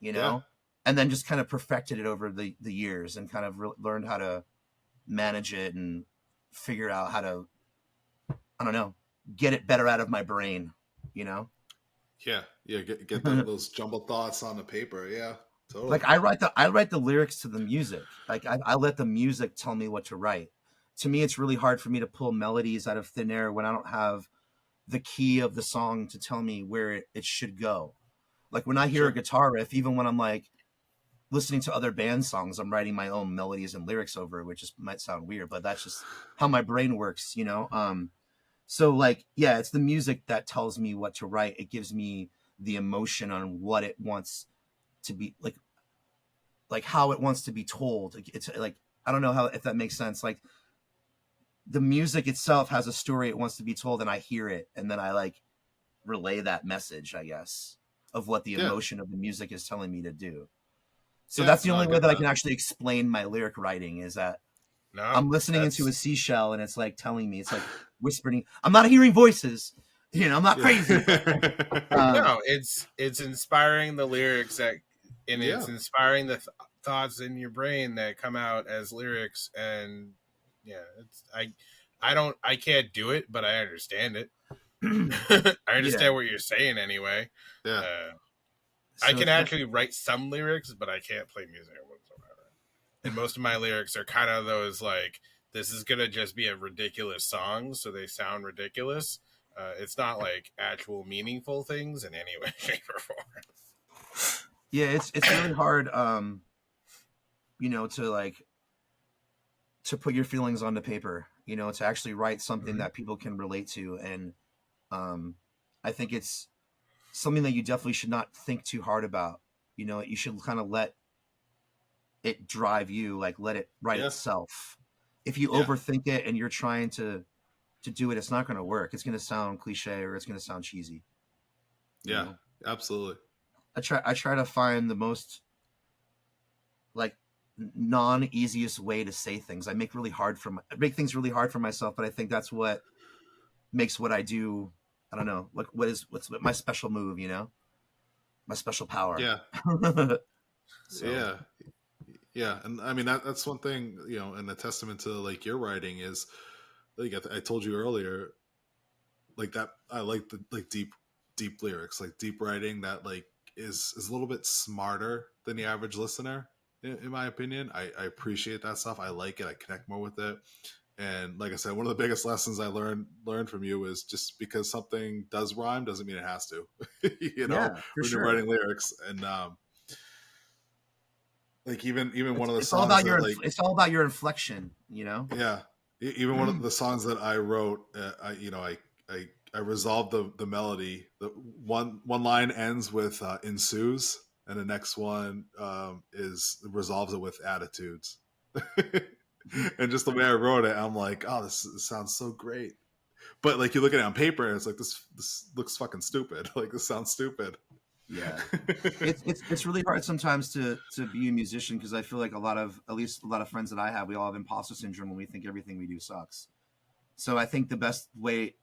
S4: Yeah.
S1: and then just kind of perfected it over the years and kind of learned how to manage it and figure out how to, I don't know, get it better out of my brain,
S4: Yeah. Get those jumbled thoughts on the paper. Yeah, totally.
S1: Like I write the lyrics to the music. Like I let the music tell me what to write. To me, it's really hard for me to pull melodies out of thin air when I don't have the key of the song to tell me where it should go. Like when I hear a guitar riff, even when I'm like listening to other band songs, I'm writing my own melodies and lyrics over it, which might sound weird, but that's just how my brain works, So like, yeah, it's the music that tells me what to write. It gives me the emotion on what it wants to be like how it wants to be told. It's like, I don't know if that makes sense. Like the music itself has a story it wants to be told, and I hear it, and then I like relay that message, I guess, of what the emotion of the music is telling me to do. So that's the only way that I can actually explain my lyric writing is that I'm listening into a seashell and it's like telling me, it's like whispering. I'm not hearing voices, I'm not crazy.
S3: No, it's inspiring the lyrics it's inspiring the thoughts in your brain that come out as lyrics. And I can't do it, but I understand it. I understand what you're saying anyway.
S4: Yeah.
S3: I can actually write some lyrics, but I can't play music whatsoever. And most of my lyrics are kind of those like, this is going to just be a ridiculous song, so they sound ridiculous. It's not like actual meaningful things in any way, shape, or form.
S1: Yeah, it's really hard, to put your feelings onto paper, to actually write something that people can relate to. And I think it's something that you definitely should not think too hard about. You should kind of let it drive you, like let it write itself. If you overthink it and you're trying to do it, it's not going to work. It's going to sound cliche or it's going to sound cheesy.
S4: Yeah, absolutely.
S1: I try to find the most like non-easiest way to say things. I make things really hard for myself, but I think that's what makes what I do, I don't know, like what's my special move, my special power.
S4: Yeah. Yeah. And I mean, that's one thing, and a testament to like your writing is like, I told you earlier, like that, I like the like deep lyrics, like deep writing that like is a little bit smarter than the average listener. In my opinion, I appreciate that stuff. I like it. I connect more with it. And like I said, one of the biggest lessons I learned from you is just because something does rhyme doesn't mean it has to. When you're writing lyrics. And like even one of the songs
S1: it's all about your inflection,
S4: Yeah. Even one of the songs that I wrote, I resolved the melody. The one line ends with ensues, and the next one resolves it with attitudes. And just the way I wrote it, I'm like, oh, this sounds so great. But like you look at it on paper, and it's like this looks fucking stupid. Like this sounds stupid.
S1: Yeah, it's really hard sometimes to be a musician because I feel like at least a lot of friends that I have, we all have imposter syndrome when we think everything we do sucks. So I think the best way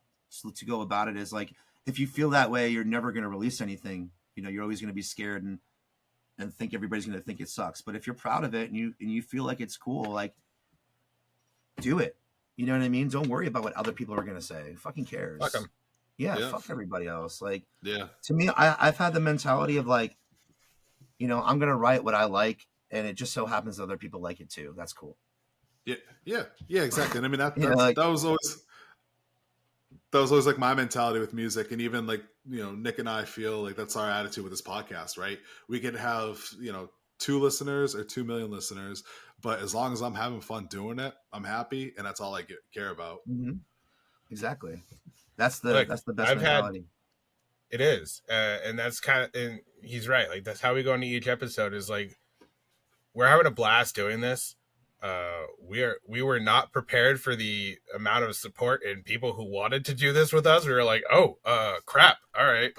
S1: to go about it is like, if you feel that way, you're never going to release anything. You're always going to be scared and think everybody's going to think it sucks. But if you're proud of it and you feel like it's cool, like do it. You know what I mean? Don't worry about what other people are going to say. Fucking cares.
S3: Fuck 'em.
S1: Yeah, fuck everybody else. Like,
S4: yeah.
S1: To me, I've had the mentality of like, I'm going to write what I like, and it just so happens other people like it too. That's cool.
S4: Yeah, exactly. And I mean, that was always like my mentality with music. And even like, Nick and I feel like that's our attitude with this podcast, right? We could have, 2 listeners or 2 million listeners, but as long as I'm having fun doing it, I'm happy. And that's all I care about.
S1: Mm-hmm. Exactly. That's the best mentality.
S3: It is, and that's kind of, and he's right. Like that's how we go into each episode. Is like we're having a blast doing this. We were not prepared for the amount of support and people who wanted to do this with us. We were like, oh, crap. All right,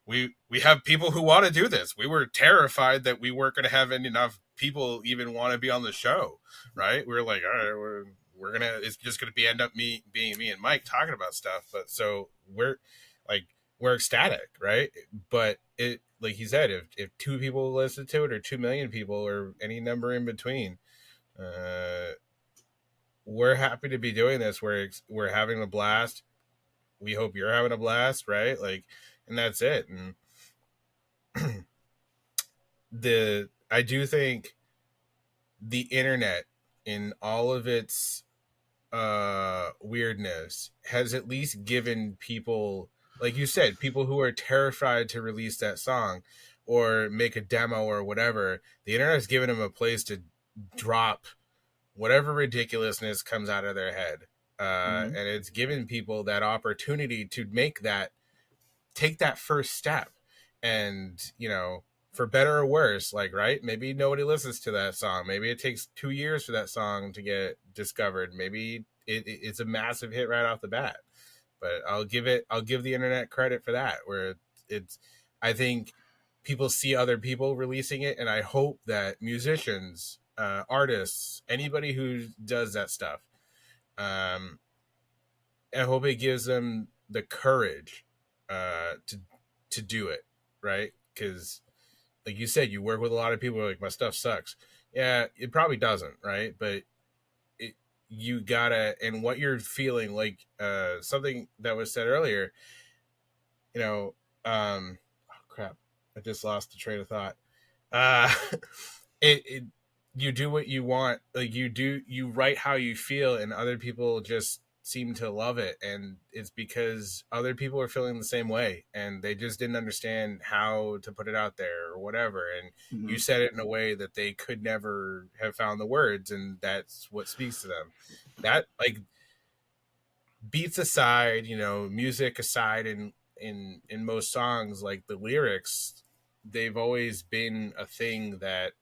S3: we have people who want to do this. We were terrified that we weren't going to have enough people even want to be on the show, right? We were like, all right, we're gonna. It's just gonna be end up being me and Mike talking about stuff. But so we're like. We're ecstatic, right? But it, like he said, if 2 people listen to it or 2 million people or any number in between, we're happy to be doing this. We're having a blast. We hope you're having a blast, right? Like, and that's it. And I do think the internet in all of its weirdness has at least given people, like you said, people who are terrified to release that song or make a demo or whatever, the internet's given them a place to drop whatever ridiculousness comes out of their head. And it's given people that opportunity to take that first step. And, you know, for better or worse, like, right? Maybe nobody listens to that song. Maybe it takes 2 years for that song to get discovered. Maybe it's a massive hit right off the bat. But I'll give the internet credit for that, where I think people see other people releasing it, and I hope that musicians, artists, anybody who does that stuff, I hope it gives them the courage to do it, right? Because, like you said, you work with a lot of people who are like, my stuff sucks. Yeah, it probably doesn't, right? But you gotta, and what you're feeling, like something that was said earlier, you know, oh crap, I just lost the train of thought. You do what you want, like you write how you feel, and other people just seem to love it, and it's because other people are feeling the same way, and they just didn't understand how to put it out there or whatever, and you said it in a way that they could never have found the words, and that's what speaks to them. That, like, beats aside, you know, music aside, in most songs, like the lyrics, they've always been a thing that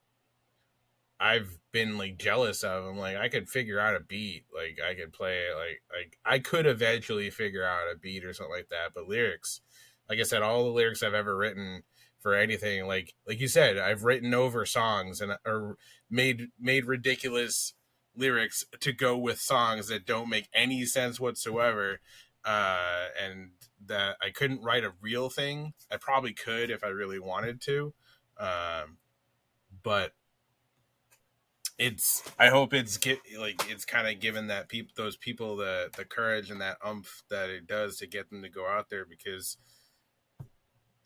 S3: I've been like jealous of. I'm like, I could figure out a beat, like I could play it, like I could eventually figure out a beat or something like that. But lyrics, like I said, all the lyrics I've ever written for anything, like you said, I've written over songs and or made ridiculous lyrics to go with songs that don't make any sense whatsoever. And that I couldn't write a real thing. I probably could if I really wanted to, but I hope it's kind of given that those people the courage and that oomph that it does to get them to go out there, because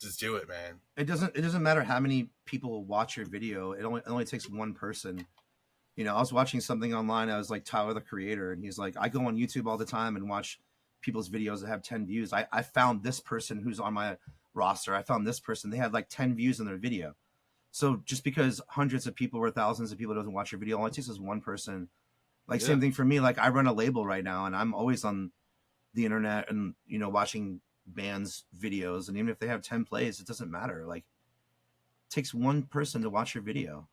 S3: just do it, man.
S1: It doesn't matter how many people watch your video. It only takes one person. You know, I was watching something online. I was like, Tyler, the creator, and he's like, I go on YouTube all the time and watch people's videos that have 10 views. I found this person who's on my roster. I found this person. They had like 10 views in their video. So just because hundreds of people or thousands of people doesn't watch your video, all it takes is one person. Like, same thing for me. Like, I run a label right now, and I'm always on the internet and, you know, watching bands' videos. And even if they have 10 plays, it doesn't matter. Like, it takes one person to watch your video.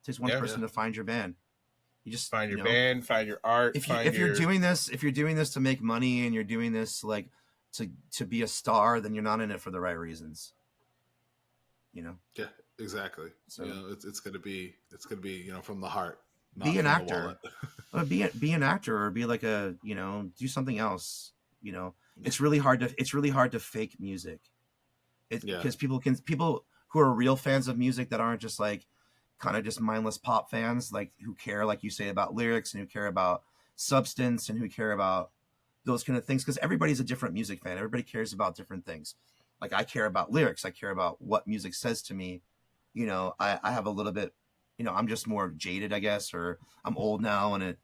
S1: It takes one person to find your band. You just
S3: find your band, find your art.
S1: If you're doing this to make money, and you're doing this like to be a star, then you're not in it for the right reasons. You know?
S4: Yeah, exactly. So, you know, it's gonna be you know, from the heart.
S1: Be an actor. Be an actor, or be like a, you know, do something else. You know, it's really hard to fake music. Because people who are real fans of music that aren't just like kind of just mindless pop fans, like who care, like you say, about lyrics, and who care about substance, and who care about those kind of things. Because everybody's a different music fan. Everybody cares about different things. Like, I care about lyrics. I care about what music says to me. You know, I have a little bit, you know, I'm just more jaded, I guess, or I'm old now, and it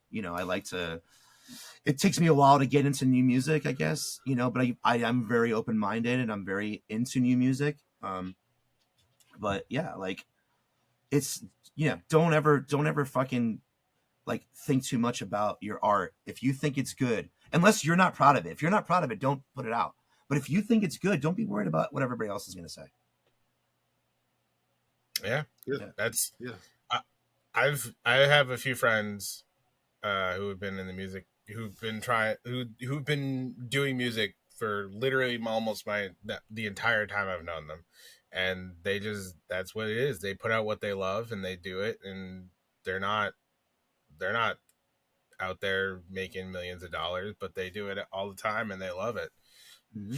S1: takes me a while to get into new music, I guess, you know, but I am very open-minded, and I'm very into new music. But yeah, like, it's, you know, don't ever fucking like think too much about your art. If you think it's good, unless you're not proud of it, if you're not proud of it, don't put it out. But if you think it's good, don't be worried about what everybody else is going to say.
S3: Yeah. That's
S4: yeah.
S3: I have a few friends who have been in the music, who've been doing music for literally almost the entire time I've known them, and that's what it is. They put out what they love and they do it, and they're not out there making millions of dollars, but they do it all the time and they love it.
S1: Mm-hmm.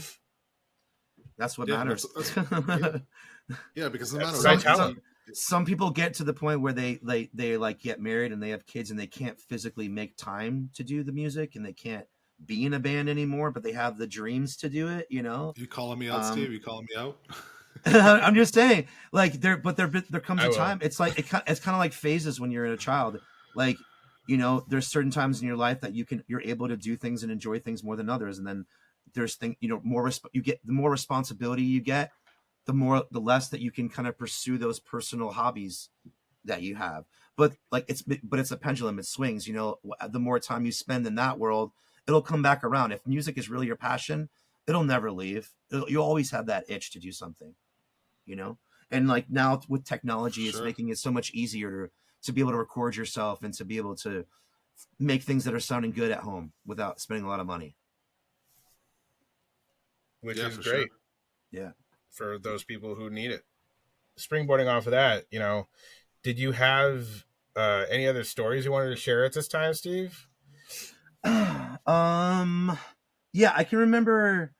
S1: That's what matters.
S4: Yeah, because no matter
S1: some people get to the point where they like get married and they have kids and they can't physically make time to do the music and they can't be in a band anymore, but they have the dreams to do it. You know,
S4: you calling me out, Steve? You calling me out?
S1: I'm just saying, like there comes a time. It's like it's kind of like phases when you're a child. Like, you know, there's certain times in your life that you're able to do things and enjoy things more than others, and then there's the more responsibility you get, the less that you can kind of pursue those personal hobbies that you have. But it's a pendulum. It swings. You know, the more time you spend in that world, it'll come back around. If music is really your passion, it'll never leave. You'll always have that itch to do something. You know, and like now with technology, it's making it so much easier to be able to record yourself and to be able to make things that are sounding good at home without spending a lot of money.
S3: Which is great.
S1: Yeah.
S3: For those people who need it. Springboarding off of that, you know, did you have any other stories you wanted to share at this time, Steve?
S1: Yeah, I can remember.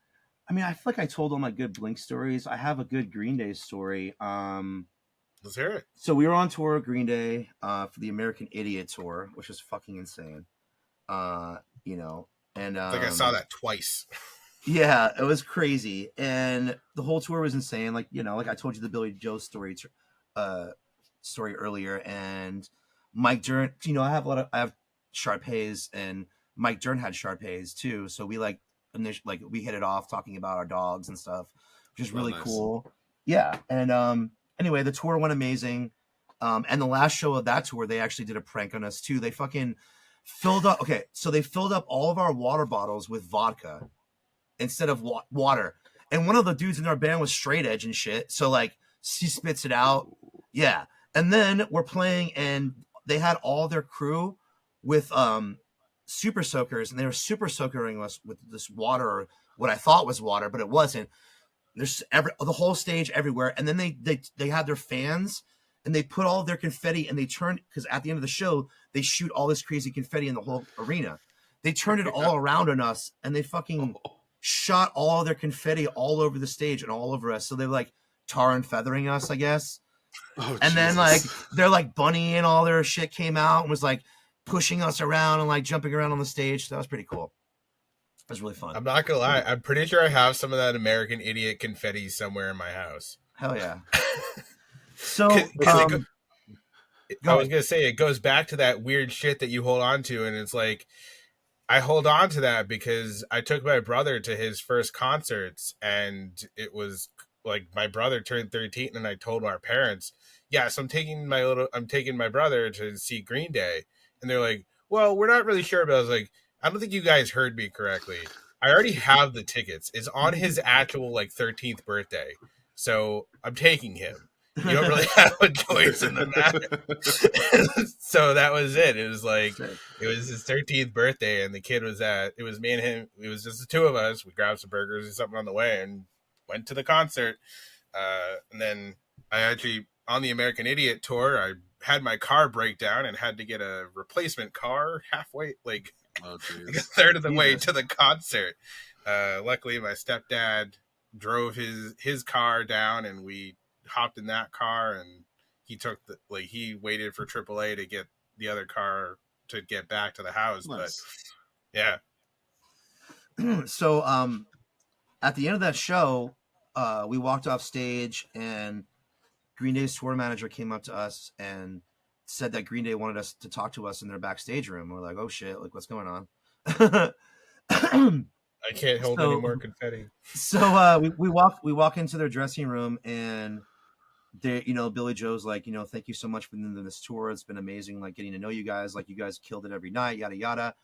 S1: I mean, I feel like I told all my good Blink stories. I have a good Green Day story.
S3: Let's hear it.
S1: So we were on tour with Green Day for the American Idiot tour, which was fucking insane. You know, and
S3: I think I saw that twice.
S1: Yeah, it was crazy, and the whole tour was insane. Like, you know, like I told you the Billy Joe story earlier, and Mike Dern. You know, I have Sharpays, and Mike Dern had Sharpays too. So we we hit it off talking about our dogs and stuff, which is really cool. Yeah, and anyway, the tour went amazing. And the last show of that tour, they actually did a prank on us too. They fucking filled up. Okay, so they filled up all of our water bottles with vodka instead of water. And one of the dudes in our band was straight edge and shit. So like he spits it out. Yeah. And then we're playing and they had all their crew with super soakers, and they were super soakering us with this water, or what I thought was water, but it wasn't. There's the whole stage everywhere. And then they had their fans and they put all their confetti and they turned, because at the end of the show, they shoot all this crazy confetti in the whole arena. They turned it all around on us and they fucking shot all their confetti all over the stage and all over us. So they're like tar and feathering us, I guess. And then like they're like Bunny and all their shit came out and was like pushing us around and like jumping around on the stage. So that was pretty cool. It was really fun.
S3: I'm not gonna lie, I'm pretty sure I have some of that American Idiot confetti somewhere in my house.
S1: Hell yeah. So
S3: I was gonna say, it goes back to that weird shit that you hold on to, and it's like, I hold on to that because I took my brother to his first concerts, and it was like my brother turned 13, and I told our parents, "Yes, I'm taking my brother to see Green Day," and they're like, "Well, we're not really sure." But I was like, "I don't think you guys heard me correctly. I already have the tickets. It's on his actual like 13th birthday, so I'm taking him. You don't really have a choice in the matter." So that was it. It was like, it was his 13th birthday, and the kid it was me and him. It was just the two of us. We grabbed some burgers or something on the way and went to the concert. And then I actually, on the American Idiot tour, I had my car break down and had to get a replacement car halfway, like a third of the way to the concert. Luckily, my stepdad drove his car down, and we hopped in that car, and he waited for AAA to get the other car to get back to the house. Nice. But
S1: yeah. So at the end of that show, we walked off stage, and Green Day's tour manager came up to us and said that Green Day wanted us to talk to us in their backstage room. We're like, oh shit, like what's going on?
S3: I can't hold any more confetti.
S1: So we walk into their dressing room, and they, Billy Joe's like, thank you so much for doing this tour. It's been amazing, like getting to know you guys. Like, you guys killed it every night, yada yada.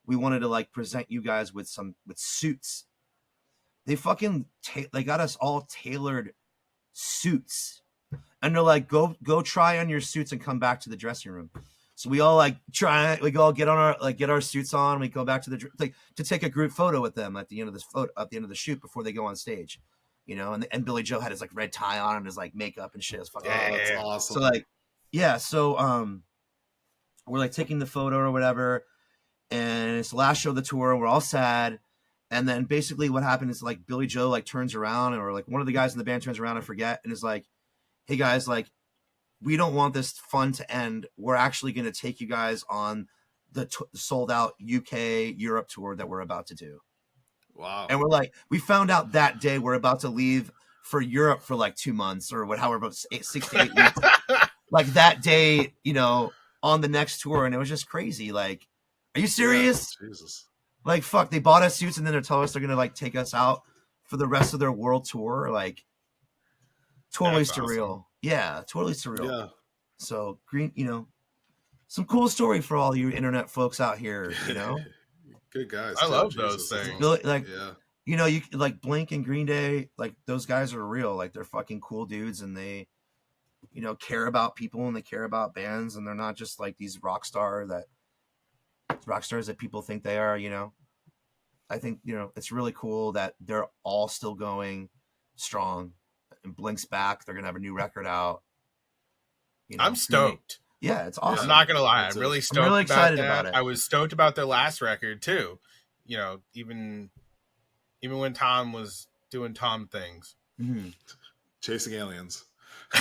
S1: We wanted to like present you guys with suits. they fucking they got us all tailored suits, and they're like, go try on your suits and come back to the dressing room. So we all like we all get our suits on. We go back to to take a group photo with them at the end of the shoot before they go on stage, you know. And Billy Joe had his like red tie on and his like makeup and shit. It was fucking
S4: that's awesome.
S1: So like, yeah. So we're like taking the photo or whatever, and it's the last show of the tour. We're all sad, and then basically what happened is like Billy Joe like turns around, or like one of the guys in the band turns around, I forget, and is like, "Hey guys, like, we don't want this fun to end. We're actually going to take you guys on the sold out UK Europe tour that we're about to do."
S4: Wow.
S1: And we're like, we found out that day we're about to leave for Europe for like 2 months or however, 6 to 8 weeks. Like that day, you know, on the next tour. And it was just crazy. Like, are you serious?
S4: Yeah, Jesus.
S1: Like, fuck, they bought us suits and then they're telling us they're going to like take us out for the rest of their world tour. Like, totally
S3: That's
S1: surreal.
S3: awesome.
S1: Yeah, totally surreal.
S4: Yeah.
S1: So Green, you know, some cool story for all you internet folks out here, you know.
S4: Good guys.
S3: I love
S4: Jesus.
S3: those things.
S1: Really, like,
S4: Yeah.
S1: you know, you like Blink and Green Day, like those guys are real. Like they're fucking cool dudes, and they, you know, care about people and they care about bands, and they're not just like these rock stars that people think they are. You know, I think, you know, it's really cool that they're all still going strong. And Blink's back; they're gonna have a new record out. You know,
S3: I'm stoked.
S1: Yeah, it's awesome.
S3: I'm not gonna lie, I'm really stoked.
S1: I'm really excited
S3: about
S1: about it.
S3: I was stoked about their last record too. You know, even when Tom was doing Tom things.
S1: Mm-hmm.
S4: Chasing aliens.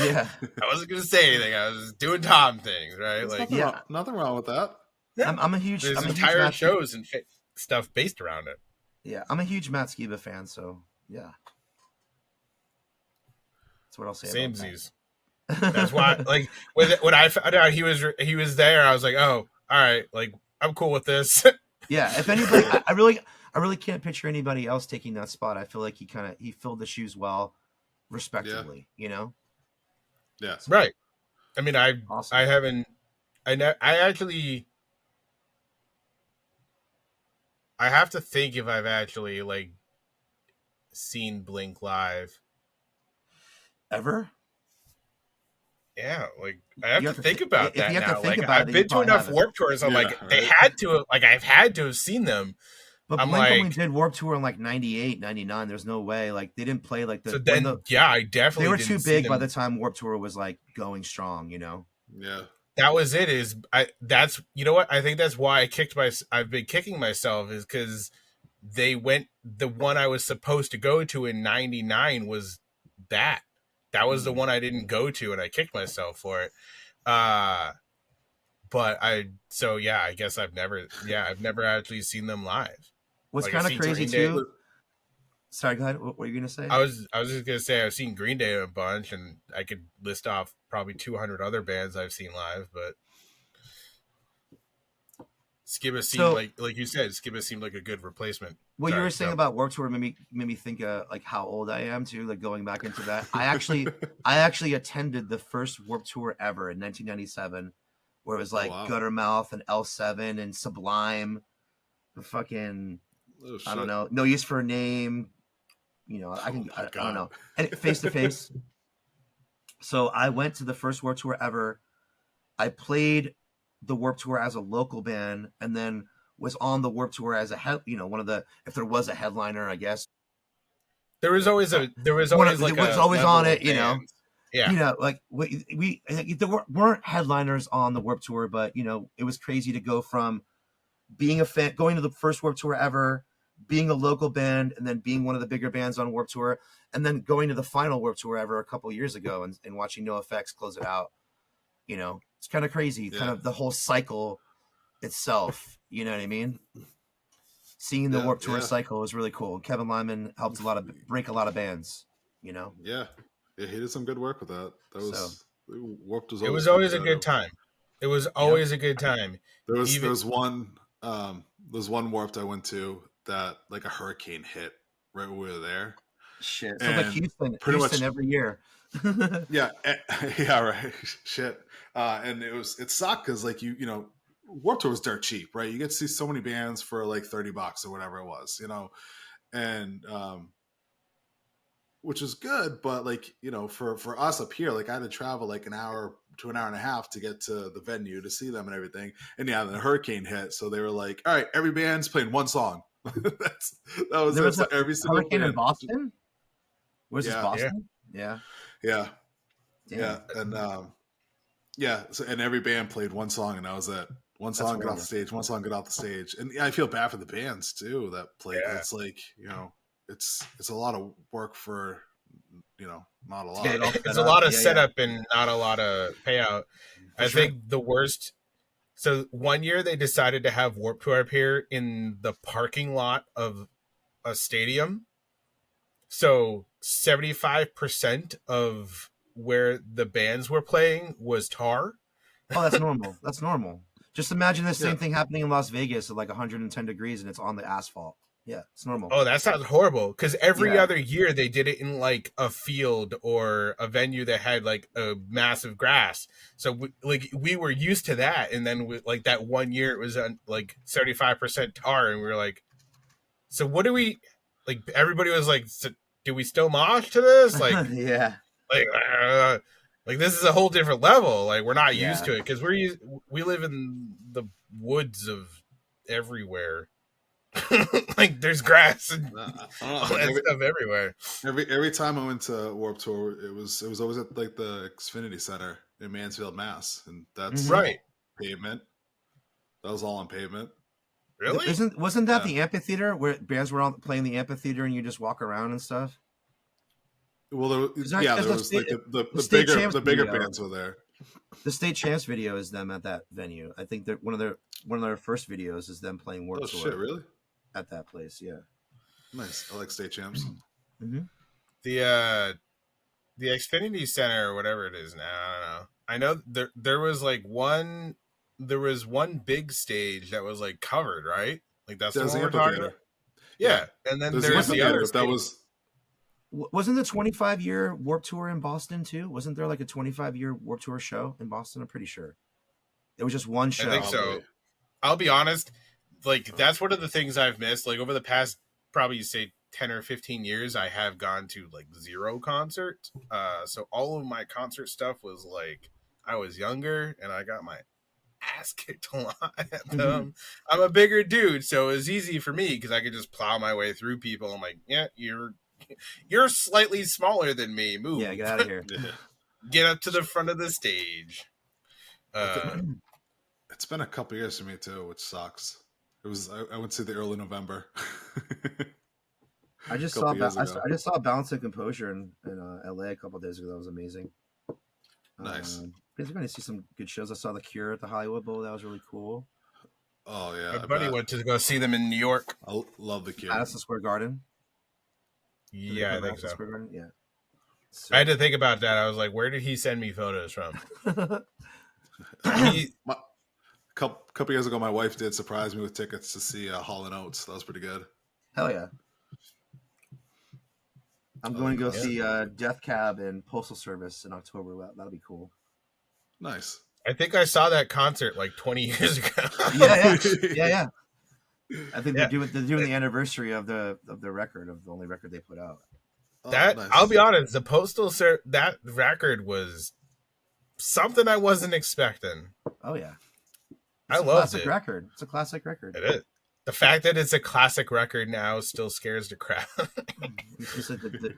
S1: Yeah.
S3: I wasn't gonna say anything. I was doing Tom things, right?
S4: There's
S3: like,
S4: nothing wrong with that.
S3: yeah.
S1: I'm a huge.
S3: There's
S1: I'm a huge
S3: entire
S1: Matt
S3: shows and stuff based around it.
S1: Yeah, I'm a huge Matt Skiba fan, so yeah. That's what I'll say.
S3: Same
S1: about that.
S3: Z's. That's why, like, when I found out he was there, I was like, oh, all right, like, I'm cool with this.
S1: Yeah, if anybody, I really can't picture anybody else taking that spot. I feel like he filled the shoes well, respectively. You know.
S4: Yeah.
S3: Right. I mean,
S1: Awesome.
S3: I have to think if I've actually like seen Blink live
S1: Ever?
S3: Yeah, like I have to think about that now. Like
S1: I've
S3: been to enough Warped Tours. I'm like,
S4: right?
S3: they had to, like, I've had to have seen them.
S1: But
S3: I'm
S1: Blink only
S3: like,
S1: did Warped Tour in like 98, 99. There's no way. Like they didn't play like the.
S3: so then, I definitely
S1: they were
S3: didn't
S1: too
S3: see
S1: big
S3: them.
S1: by the time Warped Tour was like going strong. You know.
S4: Yeah.
S3: That was it. That's you know what I think that's why I've been kicking myself is because they went the one I was supposed to go to in '99 was that. That was the one I didn't go to, and I kicked myself for it. But I guess I've never actually seen them live.
S1: What's
S3: Like,
S1: kind
S3: I've
S1: of
S3: seen
S1: crazy
S3: Green Day.
S1: too. Sorry, go ahead. What were you gonna say?
S3: I was just gonna say I've seen Green Day a bunch, and I could list off probably 200 other bands I've seen live, but Skiba seemed like you said, Skiba seemed like a good replacement.
S1: What you were saying about Warped Tour made me think like how old I am too. Like going back into that, I actually attended the first Warped Tour ever in 1997, where it was like Guttermouth and L7 and Sublime, the fucking I don't know, No Use for a Name. You know, I don't know, and Face to Face. So I went to the first Warped Tour ever. I played the Warped Tour as a local band, and then was on the Warped Tour as one of the, if there was a headliner, I guess.
S3: There was always on
S1: it, you know.
S3: Yeah.
S1: You know, like there weren't headliners on the Warped Tour, but you know, it was crazy to go from being a fan, going to the first Warped Tour ever, being a local band, and then being one of the bigger bands on Warped Tour, and then going to the final Warped Tour ever a couple years ago and watching NoFX close it out. You know, it's kind of crazy, kind of the whole cycle itself. You know what I mean? Seeing the Warped Tour cycle was really cool. Kevin Lyman helped break a lot of bands. You know?
S4: Yeah, he did some good work with that. That was Warped was.
S3: It was always a good time. It was always a good time.
S4: There was one Warped I went to that like a hurricane hit right when we were there.
S1: Shit, so like Houston much every year.
S4: yeah, right. Shit, and it sucked because like you know, Warped Tour was dirt cheap, right? You get to see so many bands for like $30 or whatever it was, you know, and which is good. But like, you know, for us up here, like I had to travel like an hour to an hour and a half to get to the venue to see them and everything. And yeah, the hurricane hit, so they were like, all right, every band's playing one song. that was it. So every single
S1: hurricane
S4: band.
S1: in Boston. Was this
S4: Yeah.
S1: Boston? Yeah.
S4: Yeah.
S1: Damn.
S4: Yeah. And so, and every band played one song, and that was it. One song got off the stage, one song got off the stage. And yeah, I feel bad for the bands too that played.
S3: Yeah.
S4: It's like, you know, it's a lot of work for, you know, not a lot.
S3: It's a lot of setup and not a lot of payout. I think the worst. So one year they decided to have Warped Tour appear in the parking lot of a stadium. So 75% of where the bands were playing was tar.
S1: Oh, that's normal. That's normal. Just imagine the same thing happening in Las Vegas at like 110 degrees and it's on the asphalt. Yeah, it's normal.
S3: Oh, that sounds horrible. Because every other year they did it in like a field or a venue that had like a massive grass. So we were used to that, and then like that one year it was on like 75% tar, and we were like, so what do we like? Everybody was like, so, do we still mosh to this? Like,
S1: yeah,
S3: like this is a whole different level. Like we're not used to it because we live in the woods of everywhere. Like there's grass and all that stuff everywhere.
S4: Every time I went to Warped Tour, it was always at like the Xfinity Center in Mansfield, Mass, and that's
S3: right
S4: pavement. That was all on pavement.
S3: Really?
S1: Wasn't that the amphitheater where bands were all playing the amphitheater and you just walk around and stuff?
S4: Well, there was like the bigger bands were there.
S1: The State Champs video is them at that venue. I think that one of their first videos is them playing Warped Tour.
S4: Oh shit, really?
S1: At that place, yeah.
S4: Nice. I like State Champs.
S1: Mm-hmm.
S3: The Xfinity Center or whatever it is now, I don't know. I know there was one big stage that was like covered, right? Like that's the one we're talking about. Yeah, and then there's the other.
S4: That was.
S1: Wasn't the 25-year Warped Tour in Boston too? Wasn't there like a 25-year Warped Tour show in Boston? I'm pretty sure. It was just one show.
S3: I think so. I'll be honest. Like that's one of the things I've missed. Like over the past probably say 10 or 15 years, I have gone to like 0 concerts. So all of my concert stuff was like I was younger and I got my ass kicked a lot at them. I'm a bigger dude, so it was easy for me because I could just plow my way through people. I'm like, yeah, you're slightly smaller than me. Move.
S1: Yeah, get out of here.
S3: Get up to the front of the stage.
S4: It's been a couple years for me too, which sucks. I went to the early November.
S1: I just saw Balance and Composure in LA a couple of days ago. That was amazing.
S4: Nice.
S1: We're going to see some good shows. I saw The Cure at the Hollywood Bowl. That was really cool.
S4: Oh yeah,
S3: my buddy went to go see them in New York.
S4: I love The Cure.
S1: Madison Square Garden.
S3: Yeah, I think so.
S1: Square Garden? Yeah. So,
S3: I had to think about that. I was like, where did he send me photos from?
S4: Couple years ago, my wife did surprise me with tickets to see Hall & Oates. That was pretty good.
S1: Hell yeah. I'm going to go see Death Cab and Postal Service in October. That'll be cool.
S4: Nice.
S3: I think I saw that concert like 20 years ago.
S1: Yeah. I think they're doing the anniversary of the record, of the only record they put out.
S3: Nice. I'll be honest, the that record was something I wasn't expecting.
S1: Oh yeah.
S3: I loved it.
S1: It's a classic record.
S3: It is. The fact that it's a classic record now still scares the crap.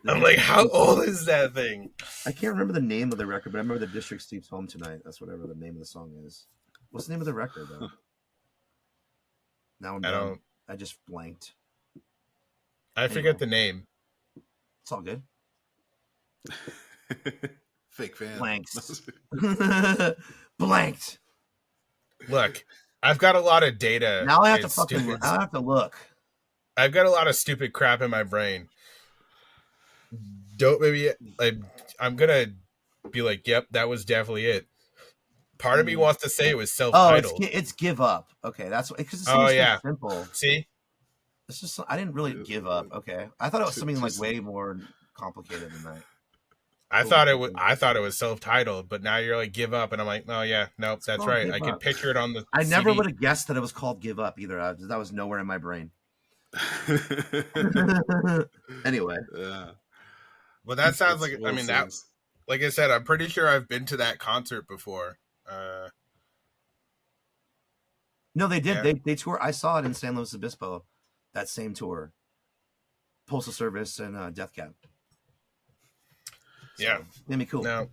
S3: I'm like, how old is that thing?
S1: I can't remember the name of the record, but I remember The District Sleeps Home Tonight. That's whatever the name of the song is. What's the name of the record, though? Now I just blanked.
S3: I forget the name.
S1: It's all good.
S4: Fake fan.
S1: Blanks. Blanked.
S3: Look, I've got a lot of data.
S1: Now I have to look.
S3: I've got a lot of stupid crap in my brain. I'm gonna be like, yep, that was definitely it. Part of me wants to say it was self-titled.
S1: Oh, it's Give Up. Okay, that's because it's simple.
S3: See,
S1: it's just I didn't really give up. Okay, I thought it was something like way more complicated than that.
S3: I thought it was self-titled, but now you're like Give Up, and I'm like, oh yeah, nope, that's right. I can picture it on the.
S1: I never would have guessed that it was called Give Up either. That was nowhere in my brain. Anyway,
S4: yeah.
S3: Well, that sounds like, I
S4: Those
S3: mean, that,
S4: things.
S3: like I said, I'm pretty sure I've been to that concert before.
S1: No, they did.
S3: Yeah.
S1: They tour. I saw it in San Luis Obispo, that same tour. Postal Service and Death Cab. So,
S3: Yeah.
S1: it's gonna be cool.
S3: No.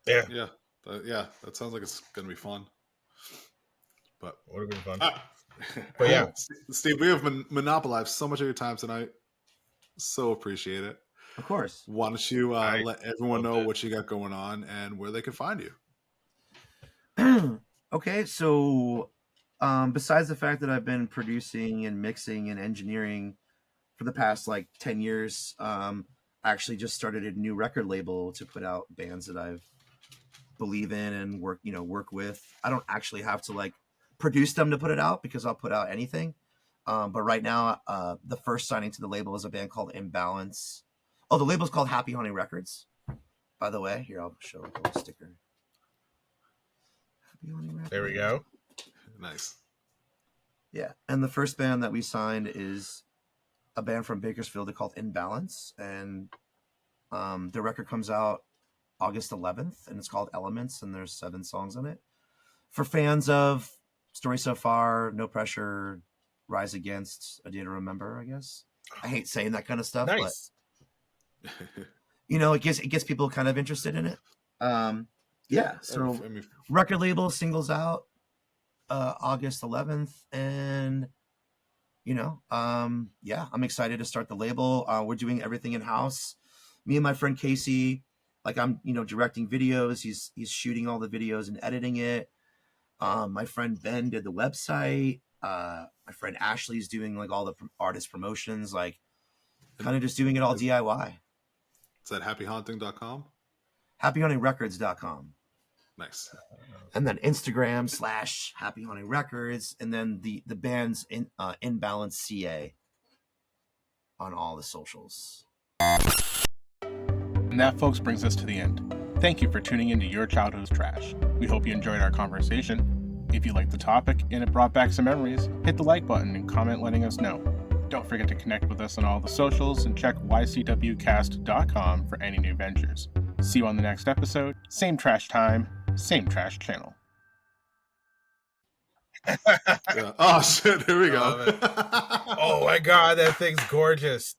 S3: Yeah.
S4: Yeah. That sounds like it's gonna be fun. But
S3: Would have been fun.
S4: But
S3: yeah,
S4: Steve, we have monopolized so much of your time tonight. So appreciate it.
S1: Of course.
S4: Why don't you let everyone know
S3: it.
S4: what you got going on and where they can find you?
S1: Okay, so besides the fact that I've been producing and mixing and engineering for the past like 10 years, I actually just started a new record label to put out bands that I believe in and work with. I don't actually have to like produce them to put it out because I'll put out anything. But right now, the first signing to the label is a band called Imbalance. Oh, the label's called Happy Honey Records, by the way. Here, I'll show a little sticker. Happy Honey Records.
S3: There we go.
S4: Nice.
S1: Yeah, and the first band that we signed is a band from Bakersfield called Imbalance, and their record comes out August 11th, and it's called Elements, and there's 7 songs on it. For fans of Story So Far, No Pressure, Rise Against, A Day to Remember, I guess. I hate saying that kind of stuff,
S3: Nice.
S1: but it gets people kind of interested in it. So record label singles out August 11th, and I'm excited to start the label. We're doing everything in house. Me and my friend Casey, like I'm directing videos. He's shooting all the videos and editing it. My friend Ben did the website. My friend Ashley's doing like all the artist promotions, like kind of just doing it all DIY.
S4: Is that happyhaunting.com?
S1: happyhuntingrecords.com.
S4: Nice.
S1: And then Instagram / Happy Hunting Records, and then the band's Imbalance CA on all the socials.
S6: And that, folks, brings us to the end. Thank you for tuning into Your Childhood's Trash. We hope you enjoyed our conversation. If you liked the topic and it brought back some memories, hit the like button and comment letting us know. Don't forget to connect with us on all the socials and check ycwcast.com for any new ventures. See you on the next episode. Same trash time, same trash channel.
S4: Yeah. Oh shit! Here we go.
S3: Oh my god, that thing's gorgeous.